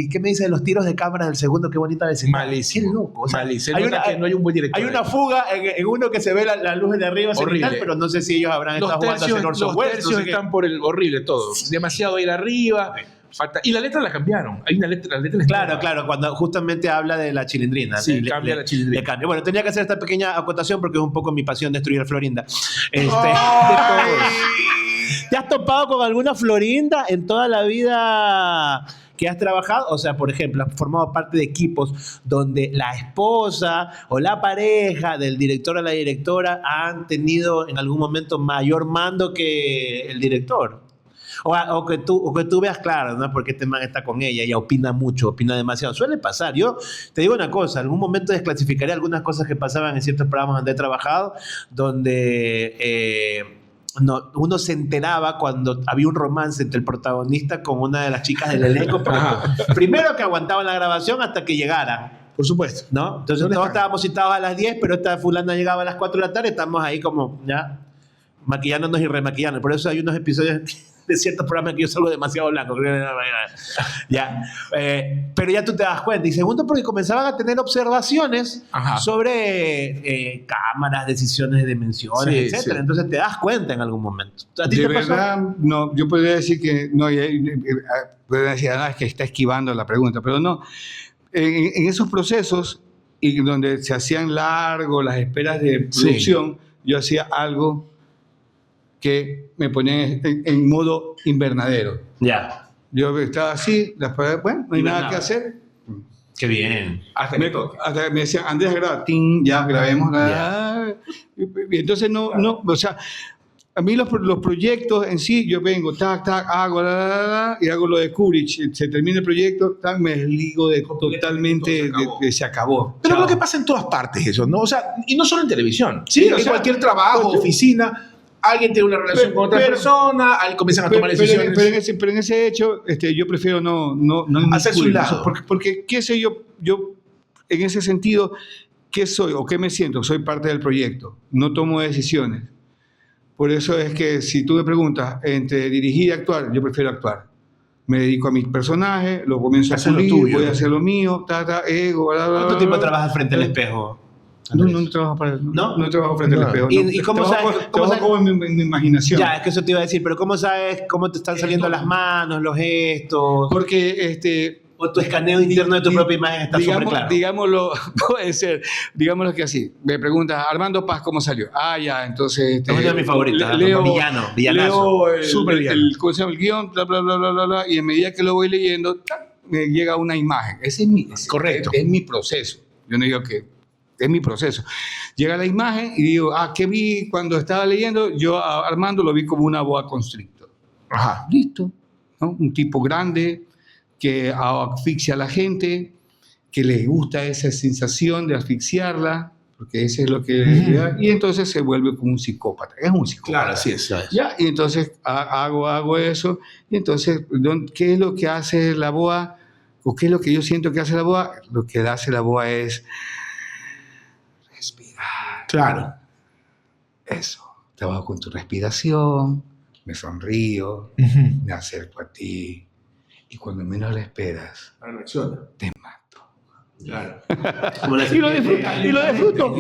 qué me dice de los tiros de cámara del segundo? Qué bonita vecindad. Malísimo. Qué loco. O sea, malísimo. Que no hay un buen director. Hay una fuga en uno que se ve la luz de arriba cenital, pero no sé si ellos habrán estado jugando a hacer Orson Welles. Los tercios están por el horrible todo. Demasiado ir arriba. Falta, y la letra la cambiaron. Hay una letra. Claro, cuando justamente habla de la chilindrina. Sí, cambia la chilindrina. Le cambia. Bueno, tenía que hacer esta pequeña acotación porque es un poco mi pasión destruir a Florinda. ¿Te has topado con alguna Florinda en toda la vida que has trabajado? O sea, por ejemplo, has formado parte de equipos donde la esposa o la pareja del director o la directora han tenido en algún momento mayor mando que el director. O que tú veas, claro, ¿no? Porque este man está con ella y opina mucho, opina demasiado. Suele pasar. Yo te digo una cosa, en algún momento desclasificaré algunas cosas que pasaban en ciertos programas donde he trabajado, donde uno se enteraba cuando había un romance entre el protagonista con una de las chicas del elenco. Primero que aguantaban la grabación hasta que llegaran. Por supuesto. ¿No? Entonces todos estábamos citados a las 10, pero esta fulana llegaba a las 4 de la tarde, estamos ahí como, ya, maquillándonos y remaquillando. Por eso hay unos episodios de ciertos programas que yo salgo demasiado blanco. Ya. Pero ya tú te das cuenta. Y segundo, porque comenzaban a tener observaciones sobre cámaras, decisiones de dimensiones, etc. Sí. Entonces te das cuenta en algún momento. ¿A ti de te verdad, pasó? No, yo podría decir que no, podría decir es que está esquivando la pregunta, pero no. En esos procesos y donde se hacían largos las esperas de producción, yo hacía algo que me ponían en modo invernadero. Ya. Yo estaba así, bueno, no hay nada que hacer. Qué bien. Hasta me decían, Andrés, graba, ya grabemos. Y entonces o sea, a mí los proyectos en sí, yo vengo, hago, y hago lo de Kubrick, se termina el proyecto, me desligo totalmente, se acabó. Pero es lo que pasa en todas partes eso, ¿no? O sea, y no solo en televisión. Sí, en cualquier trabajo, oficina. alguien tiene una relación con otra persona, alguien comienzan a tomar decisiones. Pero en ese hecho, yo prefiero no hacer su lado. Porque, qué sé yo, en ese sentido, ¿qué soy o qué me siento? Soy parte del proyecto, no tomo decisiones. Por eso es que si tú me preguntas entre dirigir y actuar, yo prefiero actuar. Me dedico a mi personaje, lo comienzo a pulir, voy a hacer lo mío, ego, bla, bla, bla. ¿Cuánto tiempo trabajas frente al espejo? No trabajo frente al espejo. ¿Y cómo sabes? Trabajo en mi imaginación. Ya, es que eso te iba a decir, pero ¿cómo sabes cómo te están saliendo las manos, los gestos? Porque o tu escaneo interno de tu propia imagen está súper claro. Digámoslo, puede ser, digámoslo que así. Me preguntas, Armando Paz, ¿cómo salió? Ya, entonces... Es uno de mis favoritos, villanazo. Leo el guión, bla, bla, bla, bla, bla, bla, y a medida que lo voy leyendo, me llega una imagen. Ese es correcto. Es mi proceso. Yo no digo que... Es mi proceso. Llega la imagen y digo, ¿qué vi cuando estaba leyendo? Yo a Armando lo vi como una boa constrictor. Ajá. Listo. ¿No? Un tipo grande que asfixia a la gente, que le gusta esa sensación de asfixiarla, porque eso es lo que... Y entonces se vuelve como un psicópata. Es un psicópata. Claro, así es. Ya, y entonces hago eso. Y entonces, ¿qué es lo que hace la boa? ¿O qué es lo que yo siento que hace la boa? Lo que hace la boa es... respirar. Claro. Eso. Trabajo con tu respiración, me sonrío, me acerco a ti y cuando menos lo esperas, te mato. Claro. Y lo disfruto.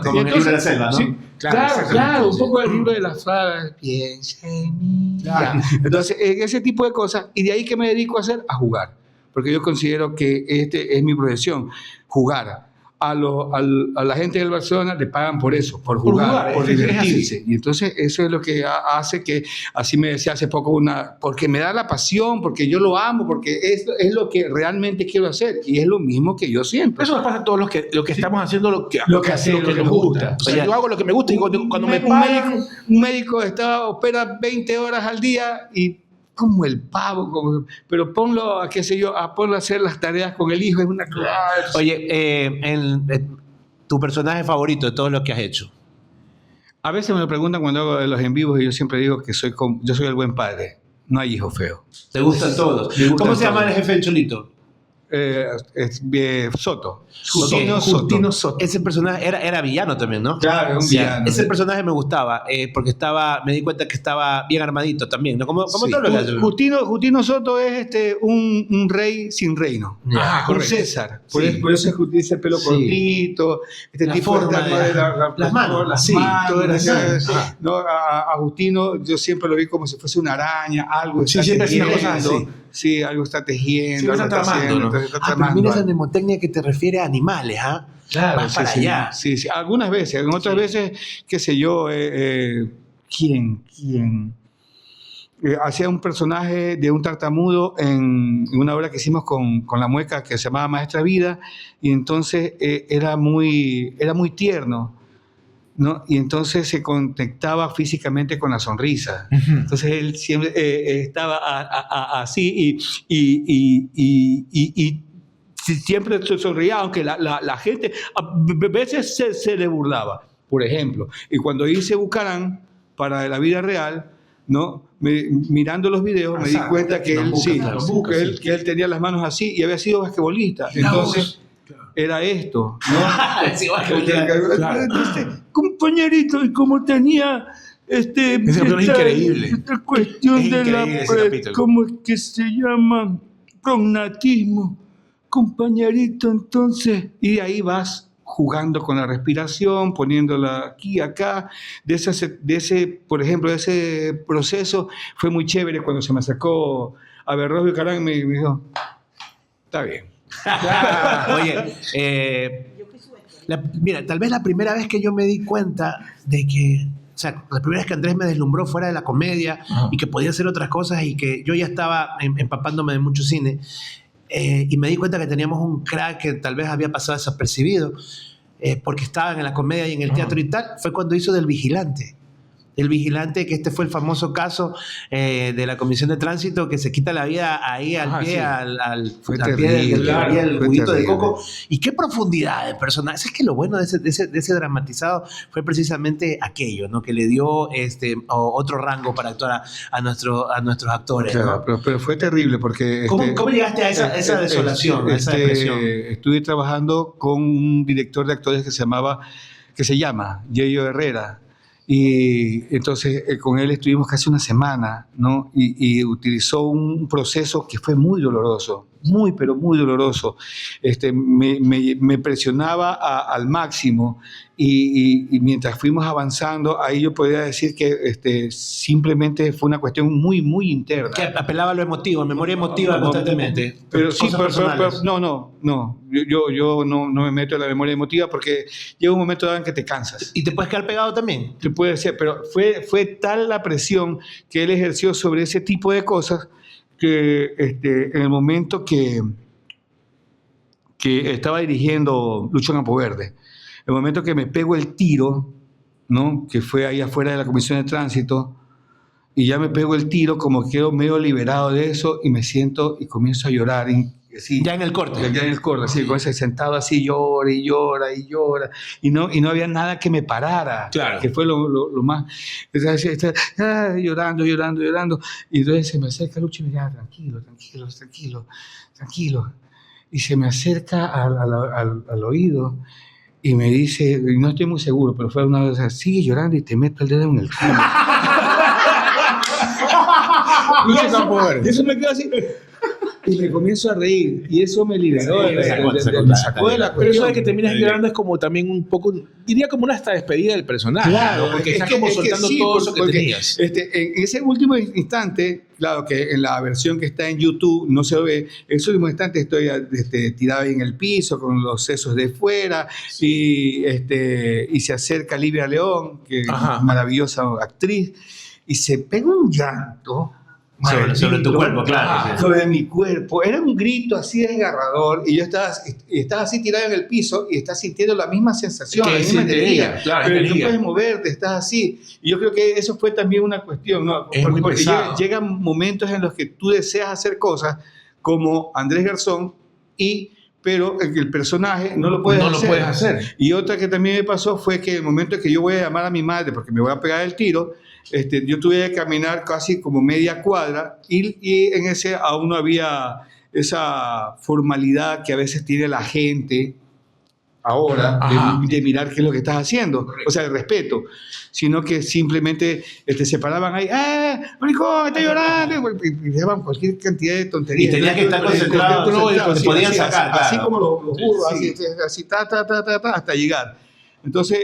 Como en el libro de la selva, ¿no? Sí, claro, un poco el libro de las frases. Piensa en mí. Claro. Entonces, ese tipo de cosas. Y de ahí que me dedico a hacer, a jugar. Porque yo considero que este es mi profesión, jugar. A la gente del Barcelona le pagan por eso, por jugar, por divertirse. Y entonces eso es lo que hace que, así me decía hace poco porque me da la pasión, porque yo lo amo, porque es lo que realmente quiero hacer. Y es lo mismo que yo siento. Eso nos pasa a todos los que estamos haciendo lo que nos gusta. O sea, yo hago lo que me gusta y cuando me pagan... Un médico opera 20 horas al día y como el pavo, pero ponlo a hacer las tareas con el hijo, es una... Oye, tu personaje favorito de todos los que has hecho. A veces me lo preguntan cuando hago los en vivos y yo siempre digo que yo soy el buen padre, no hay hijo feo. ¿Te gustan todos? ¿Cómo se llama el jefe del Cholito? Soto. Justino Soto. Ese personaje era villano también, ¿no? Claro, un villano. Ese personaje me gustaba porque me di cuenta que estaba bien armadito también, ¿no? Como todo lo que hace. Justino Soto es un rey sin reino. Un César. Por eso es ese pelo cortito, la tipo forma de las manos. Todo era así. ¿No? A Justino yo siempre lo vi como si fuese una araña, algo. Sí, siempre hacía cosas así. Sí, algo está tejiendo. Sí, está tramando, ¿no? Pero mira esa mnemotecnia que te refiere a animales, ¿ah? Claro, vas para allá. Sí. Algunas veces, en otras veces, qué sé yo, ¿quién? Hacía un personaje de un tartamudo en una obra que hicimos con la mueca que se llamaba Maestra Vida, y entonces era muy tierno, ¿no? Y entonces se conectaba físicamente con la sonrisa. Entonces él siempre estaba así y siempre se sonreía, aunque la gente a veces se le burlaba. Por ejemplo, y cuando hice Bucarán para la vida real, ¿no? Mirando los videos me di cuenta que él tenía las manos así y había sido basquetbolista. Entonces era esto, ¿no? Sí, compañerito, y como tenía increíble. Esta cuestión es de la... ¿cómo es que se llama? Prognatismo. Compañerito, entonces, y de ahí vas jugando con la respiración, poniéndola aquí, acá. De ese, por ejemplo, de ese proceso fue muy chévere cuando se me acercó a Berroz Bucarán y me dijo, está bien. Oye, mira, tal vez la primera vez que yo me di cuenta de que, o sea, la primera vez que Andrés me deslumbró fuera de la comedia y que podía hacer otras cosas y que yo ya estaba empapándome de mucho cine, y me di cuenta que teníamos un crack que tal vez había pasado desapercibido porque estaban en la comedia y en el teatro y tal, fue cuando hizo del Vigilante. el vigilante, que este fue el famoso caso de la Comisión de Tránsito, que se quita la vida ahí al pie, sí. al Fue pie terrible, del fue juguito de terrible. coco. Y qué profundidad de personaje. Es que lo bueno de ese dramatizado fue precisamente aquello, ¿no? Que le dio otro rango para actuar a nuestros actores. Claro, ¿no? pero fue terrible porque... ¿Cómo llegaste a esa desolación, a esa depresión? Estuve trabajando con un director de actores que se llama Yeyo Herrera. Y entonces con él estuvimos casi una semana, ¿no? Y utilizó un proceso que fue muy doloroso, pero muy doloroso. Me presionaba al máximo y mientras fuimos avanzando, ahí yo podría decir que simplemente fue una cuestión muy, muy interna. Que apelaba a lo emotivo, a memoria emotiva constantemente. Pero sí, pero no. Yo no me meto en la memoria emotiva porque llega un momento dado en que te cansas. ¿Y te puedes quedar pegado también? Te puede ser, pero fue tal la presión que él ejerció sobre ese tipo de cosas que en el momento que estaba dirigiendo Lucho Campo Verde, el momento que me pego el tiro, ¿no? Que fue ahí afuera de la Comisión de Tránsito, y ya me pego el tiro, como quedo medio liberado de eso, y me siento y comienzo a llorar. Sí, ya en el corte. Ya en el corte, sí, con ese sentado así, llora y llora y llora. Y no había nada que me parara. Claro. Que fue lo más. Llorando. Y entonces se me acerca Lucho y me dice, tranquilo. Y se me acerca al oído y me dice, y no estoy muy seguro, pero fue una vez, sigue llorando y te meto el dedo en el culo. Lucho Campo Verde. Y eso me quedó así. Y me comienzo a reír. Y eso me liberó. Sí, me sacó de la Pero eso cuestión. de que terminas llorando es como también un poco, diría como una hasta despedida del personaje. Claro, ¿no? Porque estás como soltando sí, todo eso que porque, tenías. En ese último instante, claro que en la versión que está en YouTube no se ve, en ese último instante estoy tirado ahí en el piso con los sesos de fuera y se acerca Livia León, que es una maravillosa actriz, y se pega un llanto. Sobre tu cuerpo, claro. Sobre mi cuerpo. Era un grito así desgarrador y yo estaba así tirado en el piso y estás sintiendo la misma sensación, la misma energía. Claro, pero no puedes moverte, estás así. Y yo creo que eso fue también una cuestión, ¿no? Porque llegan momentos en los que tú deseas hacer cosas como Andrés Garzón pero el personaje no lo puedes hacer. Y otra que también me pasó fue que el momento en que yo voy a llamar a mi madre porque me voy a pegar el tiro, yo tuve que caminar casi como media cuadra y en ese aún no había esa formalidad que a veces tiene la gente ahora de mirar qué es lo que estás haciendo, o sea, el respeto, sino que simplemente se paraban ahí, maricón, está llorando, y llevaban cualquier cantidad de tonterías. Y tenías que estar concentrado, te podían sacar. Así como los burros, así, hasta llegar. Entonces,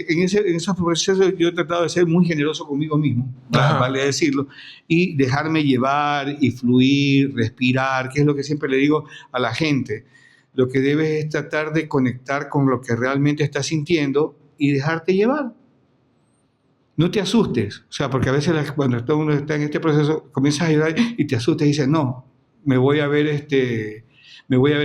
en esos procesos yo he tratado de ser muy generoso conmigo mismo, vale decirlo, y dejarme llevar y fluir, respirar, que es lo que siempre le digo a la gente. Lo que debes es tratar de conectar con lo que realmente estás sintiendo y dejarte llevar. No te asustes, o sea, porque a veces cuando uno está en este proceso comienzas a llorar y te asustas y dices, no, me voy a ver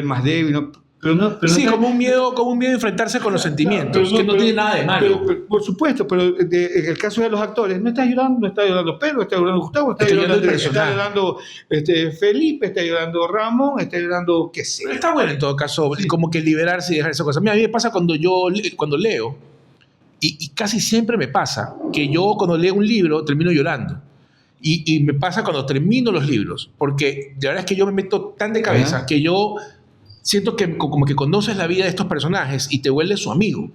más débil, ¿no? Pero sí, como un miedo a enfrentarse con los sentimientos, que no tiene nada de malo. Por supuesto, pero en el caso de los actores, no está llorando Pedro, está llorando Gustavo, está llorando Felipe, está llorando Ramón, está llorando qué sé. Pero está bueno en todo caso, como que liberarse y dejar esa cosa. Mira, a mí me pasa cuando leo, y casi siempre me pasa que yo cuando leo un libro termino llorando. Y me pasa cuando termino los libros, porque la verdad es que yo me meto tan de cabeza que yo siento que como que conoces la vida de estos personajes y te vuelves su amigo.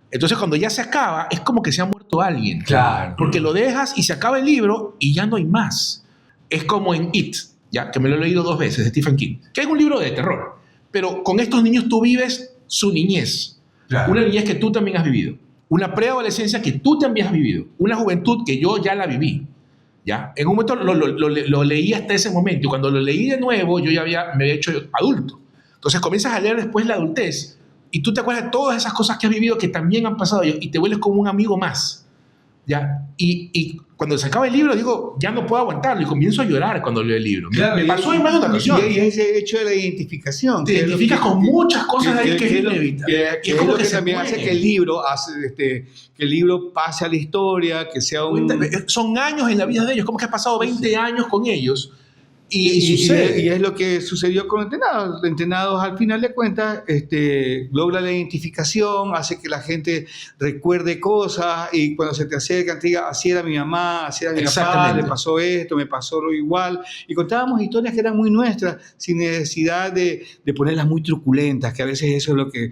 Entonces cuando ya se acaba, es como que se ha muerto alguien. Claro. Porque lo dejas y se acaba el libro y ya no hay más. Es como en It, ya, que me lo he leído 2 veces, de Stephen King, que es un libro de terror. Pero con estos niños tú vives su niñez. Claro. Una niñez que tú también has vivido. Una preadolescencia que tú también has vivido. Una juventud que yo ya la viví. ¿Ya? En un momento lo leí hasta ese momento. Y cuando lo leí de nuevo, yo ya me había hecho adulto. Entonces comienzas a leer después la adultez y tú te acuerdas de todas esas cosas que has vivido que también han pasado y te vuelves como un amigo más. ¿ya? Y cuando se acaba el libro, digo, ya no puedo aguantarlo y comienzo a llorar cuando leo el libro. Claro, me pasó en más de una ocasión. Y ese hecho de la identificación. Te identificas con muchas cosas de ahí que es inevitable. Que es lo que también hace que el libro que el libro pase a la historia, que sea un... Son años en la vida de ellos. ¿Cómo que has pasado 20 años con ellos? Y es lo que sucedió con Entenados. Entenados, al final de cuentas, logra la identificación, hace que la gente recuerde cosas y cuando se te acercan te diga, así era mi mamá, así era mi papá, le pasó esto, me pasó lo igual. Y contábamos historias que eran muy nuestras, sin necesidad de ponerlas muy truculentas, que a veces eso es lo que...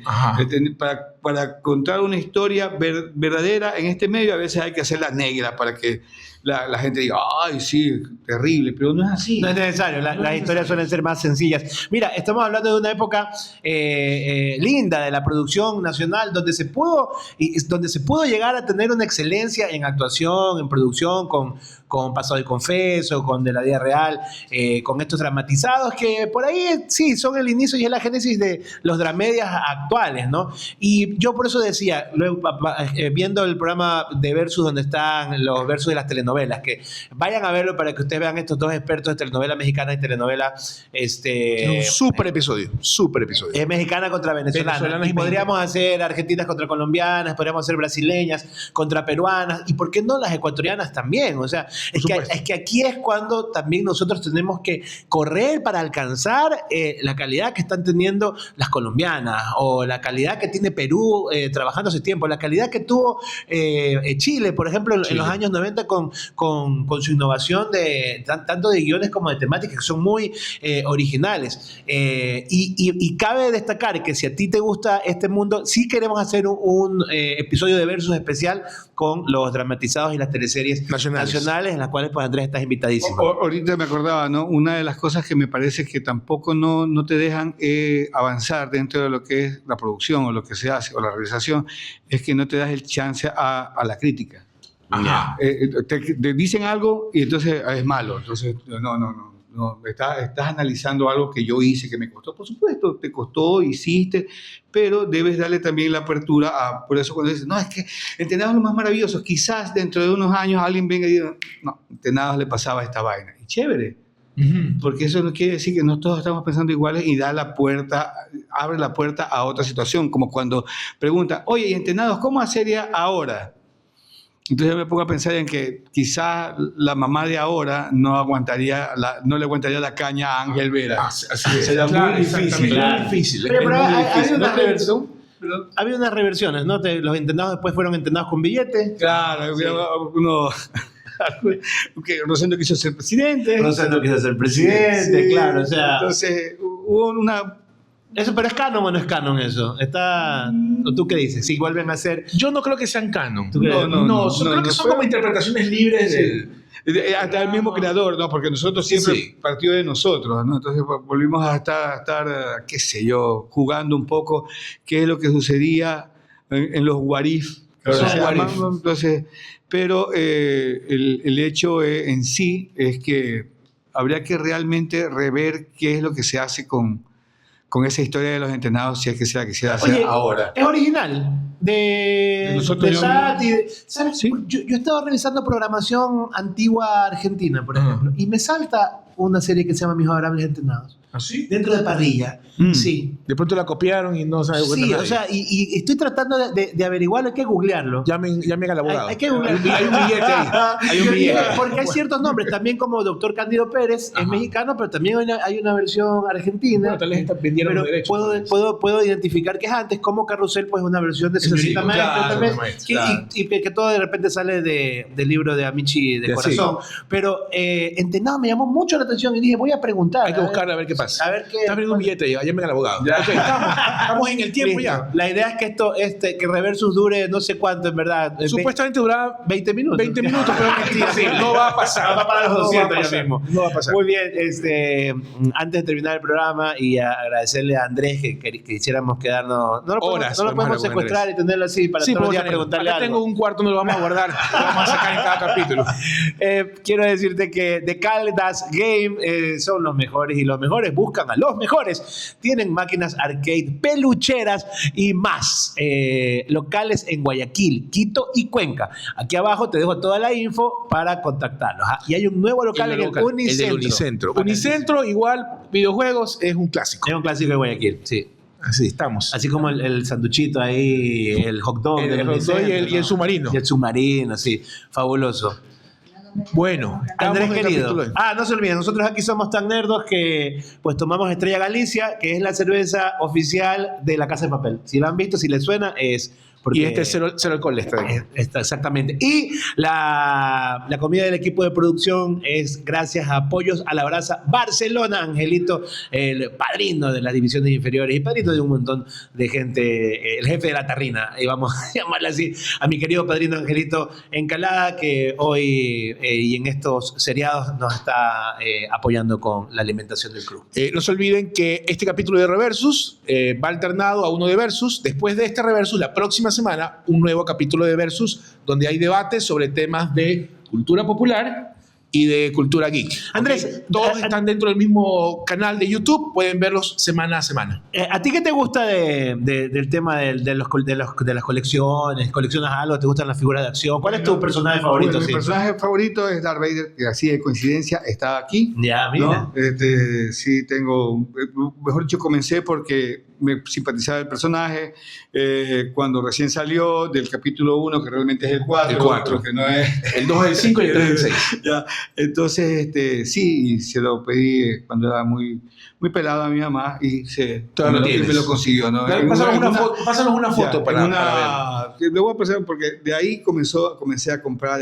Para contar una historia verdadera en este medio, a veces hay que hacerla negra para que la gente diga, ay, sí, terrible, pero no es así. No es necesario, las historias suelen ser más sencillas. Mira, estamos hablando de una época linda de la producción nacional, donde se pudo llegar a tener una excelencia en actuación, en producción, con Pasado y Confeso, con De la Vida Real, con estos dramatizados que por ahí sí son el inicio y es la génesis de los dramedias actuales, ¿no? Y yo por eso decía, luego, viendo el programa de Versus donde están los versos de las telenovelas, que vayan a verlo para que ustedes vean estos dos expertos de telenovela mexicana y telenovela un súper episodio. Es mexicana contra venezolana. Y podríamos hacer argentinas contra colombianas, podríamos hacer brasileñas contra peruanas, y por qué no las ecuatorianas también. O sea, es que aquí es cuando también nosotros tenemos que correr para alcanzar la calidad que están teniendo las colombianas, o la calidad que tiene Perú trabajando hace tiempo, la calidad que tuvo Chile, por ejemplo, en los años 90 con su innovación tanto de guiones como de temáticas que son muy originales. Y cabe destacar que si a ti te gusta este mundo, sí queremos hacer un episodio de Versus especial con los dramatizados y las teleseries nacionales en las cuales, pues, Andrés, estás invitadísimo. Ahorita me acordaba, ¿no? Una de las cosas que me parece que tampoco no te dejan avanzar dentro de lo que es la producción o lo que se hace o la realización, es que no te das el chance a la crítica. Te dicen algo y entonces es malo. Entonces, no, estás analizando algo que yo hice, que me costó. Por supuesto, te costó, hiciste, pero debes darle también la apertura por eso cuando dices, no, es que Entenados es lo más maravilloso. Quizás dentro de unos años alguien venga y diga, no, Entenados le pasaba esta vaina. Y chévere. Porque eso no quiere decir que no todos estamos pensando iguales y abre la puerta a otra situación, como cuando preguntan, oye, ¿y Entenados cómo hacería ahora? Entonces yo me pongo a pensar en que quizás la mamá de ahora no le aguantaría la caña a Ángel Vera. Sería muy difícil. Muy difícil. Pero había unas reversiones, ¿no? Los Entenados después fueron Entenados con billete. Claro, uno... Rosendo quiso ser presidente. Sí, claro, o sea... Entonces hubo una... Eso, pero ¿es canon o no es canon eso? ¿Tú qué dices? Si vuelven a ser... Yo no creo que sean canon. No, creo que son como interpretaciones libres hasta el mismo creador, ¿no? Porque nosotros siempre partió de nosotros, ¿no? Entonces volvimos a estar, qué sé yo, jugando un poco qué es lo que sucedía en los what if. Entonces, pero el hecho en sí es que habría que realmente rever qué es lo que se hace con esa historia de los Entenados, si es que se la quisiera hacer ahora. Es original. De Sati. ¿Sabes? ¿Sí? Yo he estado revisando programación antigua argentina, por ejemplo, y me salta una serie que se llama Mis Adorables Entenados. ¿Ah, sí? Dentro de Parrilla. Sí. De pronto la copiaron y no sabe. Sí, o sea, y estoy tratando de averiguarlo, hay que googlearlo. Llamen al abogado. Hay que googlearlo. Hay un billete ahí. Hay un billete. Porque hay ciertos nombres, también como Doctor Cándido Pérez, es mexicano, pero también hay una versión argentina. Bueno, tal vez vendieron los derechos. Puedo identificar que es antes, como Carrusel, pues una versión de Señorita Maestra también. Y que todo de repente sale del libro de Amici de Corazón. Sí. Pero Entenado me llamó mucho la atención y dije, voy a preguntar. Hay que buscarle a ver qué pasa. A ver qué. Está abriendo un billete ya, llamen al abogado. Okay, estamos en el tiempo. Listo. Ya. La idea es que que Reversus dure no sé cuánto, en verdad. Supuestamente duraba 20 minutos. 20 minutos, pero mentira, sí, no va a pasar. Va para los 200 ya mismo. No va a pasar. Muy bien, antes de terminar el programa y agradecerle a Andrés que quisiéramos quedarnos. No lo podemos secuestrar y tenerlo así para todos los días preguntarle algo. Tengo un cuarto, no lo vamos a guardar. Lo vamos a sacar en cada capítulo. Quiero decirte que The Caldas Game son los mejores y los mejores buscan a los mejores. Tienen máquinas arcade, pelucheras y más. Locales en Guayaquil, Quito y Cuenca. Aquí abajo te dejo toda la info para contactarlos. Y hay un nuevo local en el Unicentro. El del Unicentro. Unicentro, igual, videojuegos, es un clásico. Es un clásico de Guayaquil, sí. Así estamos. Así como el sanduchito ahí, el hot dog. El hot dog y el submarino. Y el submarino, sí. Fabuloso. Bueno, Andrés querido. No se olviden, nosotros aquí somos tan nerdos que pues tomamos Estrella Galicia, que es la cerveza oficial de La Casa de Papel. Si la han visto, si les suena, es... Porque y este es cero alcohol. Exactamente. Y la comida del equipo de producción es gracias a Pollos a la Brasa Barcelona. Angelito, el padrino de las divisiones inferiores y padrino de un montón de gente, el jefe de la tarrina, y vamos a llamarle así, a mi querido padrino Angelito Encalada, que hoy y en estos seriados nos está apoyando con la alimentación del club. No se olviden que este capítulo de Reversus va alternado a uno de Versus. Después de este Reversus, la próxima semana, un nuevo capítulo de Versus donde hay debates sobre temas de cultura popular y de cultura geek. Andrés, ¿okay? Todos están dentro del mismo canal de YouTube, pueden verlos semana a semana. ¿A ti qué te gusta del tema de las colecciones? ¿Coleccionas algo? ¿Te gustan las figuras de acción? ¿Cuál es tu personaje favorito? Mi personaje favorito es Darth Vader, que así de coincidencia está aquí. Ya, mira. ¿No? Sí, tengo, mejor dicho, comencé porque me simpatizaba el personaje cuando recién salió del capítulo 1, que realmente es el 4. El 4. Que no es... El 2 es el 5 y el 3 es el 6. Ya. Entonces, sí, se lo pedí cuando era muy pelado a mi mamá y me lo consiguió, ¿no? Pásanos una foto para verlo. Le voy a pasar porque de ahí comencé a comprar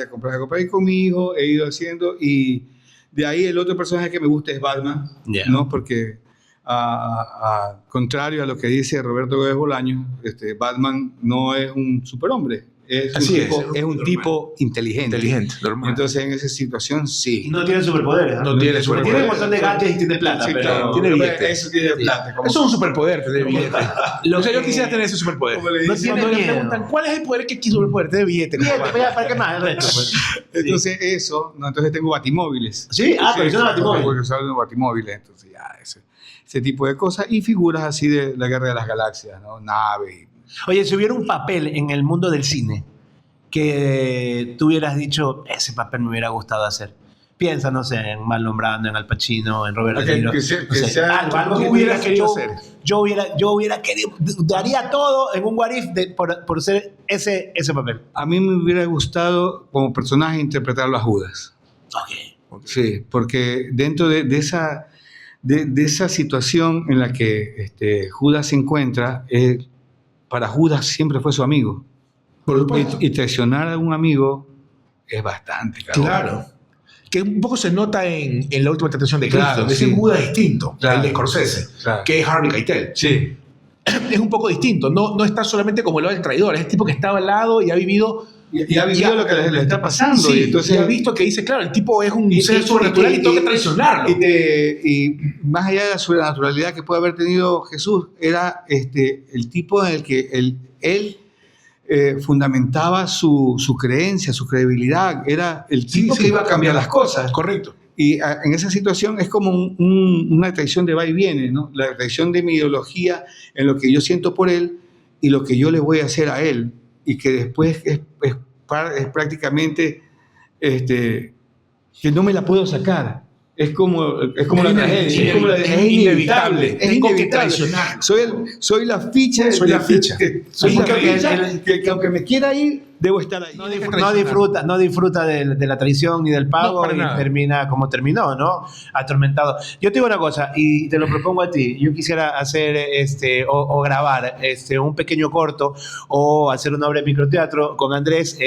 y con mi hijo he ido haciendo, y de ahí el otro personaje que me gusta es Batman, ¿no? Porque contrario a lo que dice Roberto Gómez Bolaño, Batman no es un superhombre. Es un tipo inteligente. Normal. Entonces, en esa situación, sí. No tiene superpoderes. No tiene superpoderes. Tiene un montón de gadgets y tiene plata, sí, pero claro, tiene billetes. Eso tiene plata. Eso es un superpoder, tener billetes. O sea, yo quisiera tener ese superpoder. No tiene Cuando le miedo. preguntan, ¿cuál es el poder que quiso superpoder? Tener billetes. ¿Para qué más? El resto, pues. Entonces, eso, ¿no? Entonces tengo batimóviles. Sí, pero yo no batimóviles. Porque son batimóviles, entonces ya, ese tipo de cosas. Y figuras así de la Guerra de las Galaxias, ¿no? Naves. Oye, si hubiera un papel en el mundo del cine que tú hubieras dicho, ese papel me hubiera gustado hacer. Piensa, no sé, en Marlon Brando, en Al Pacino, en Robert De Niro. Algo que hubieras querido hacer. Yo hubiera querido, daría todo en un what if por ser ese papel. A mí me hubiera gustado como personaje interpretarlo a Judas. Ok. Sí, porque dentro de esa situación en la que Judas se encuentra, para Judas siempre fue su amigo. Y traicionar a un amigo es bastante caro. Claro. Que un poco se nota en la última tentación de Cristo. Claro, es un Judas distinto, el de Scorsese, que es Harvey Keitel. Sí. Es un poco distinto. No está solamente como el del traidor. Es el tipo que estaba al lado y ha vivido... Y ha vivido lo que le está pasando. Sí, y entonces ha visto que dice, claro, el tipo es un ser sobrenatural y tengo que traicionarlo. Y más allá de la sobrenaturalidad que puede haber tenido Jesús, era el tipo en el que él fundamentaba su creencia, su credibilidad. Era el tipo que iba a cambiar las cosas. Correcto. Y en esa situación es como una traición de va y viene, ¿no? La traición de mi ideología en lo que yo siento por él y lo que yo le voy a hacer a él. Y que después es prácticamente que no me la puedo sacar. Es como la tragedia. Es inevitable. Tengo que traicionar. Soy la ficha. Que aunque me quiera ir, debo estar ahí. No disfruta de la traición ni del pago y termina como terminó, ¿no? Atormentado. Yo te digo una cosa y te lo propongo a ti. Yo quisiera hacer o grabar un pequeño corto o hacer una obra de microteatro con Andrés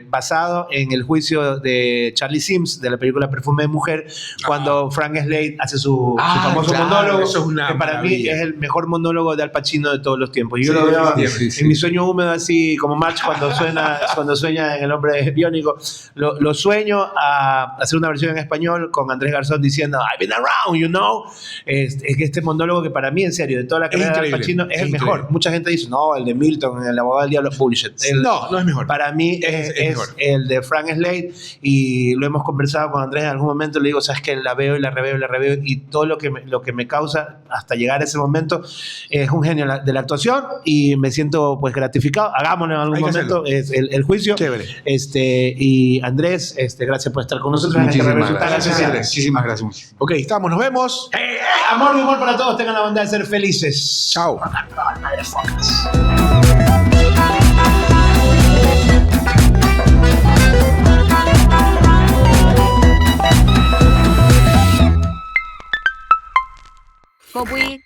basado en el juicio de Charlie Sims de la película Perfume de Mujer, cuando Frank Slade hace su famoso monólogo, eso es que para mí es el mejor monólogo de Al Pacino de todos los tiempos. Y yo Sí, lo veo sí. en mi sueño húmedo así como March cuando suena sueña en El Hombre Biónico. Lo sueño a hacer una versión en español con Andrés Garzón diciendo I've been around, you know. Es este monólogo que para mí, en serio, de toda la carrera de Al Pacino, es el mejor. Mucha gente dice, no, el de Milton, el abogado del diablo, bullshit. No es mejor. Para mí es el de Frank Slade, y lo hemos conversado con Andrés en algún momento. Le digo, sabes que la veo y la reveo y la reveo, y todo lo que me causa hasta llegar a ese momento es un genio de la actuación, y me siento pues gratificado. Hagámoslo en algún momento, es el juicio. Chévere. Y Andrés, gracias por estar con nosotros. Muchísimas gracias. Ok, estamos, nos vemos. Amor y humor para todos, tengan la bondad de ser felices. Chao. Bobby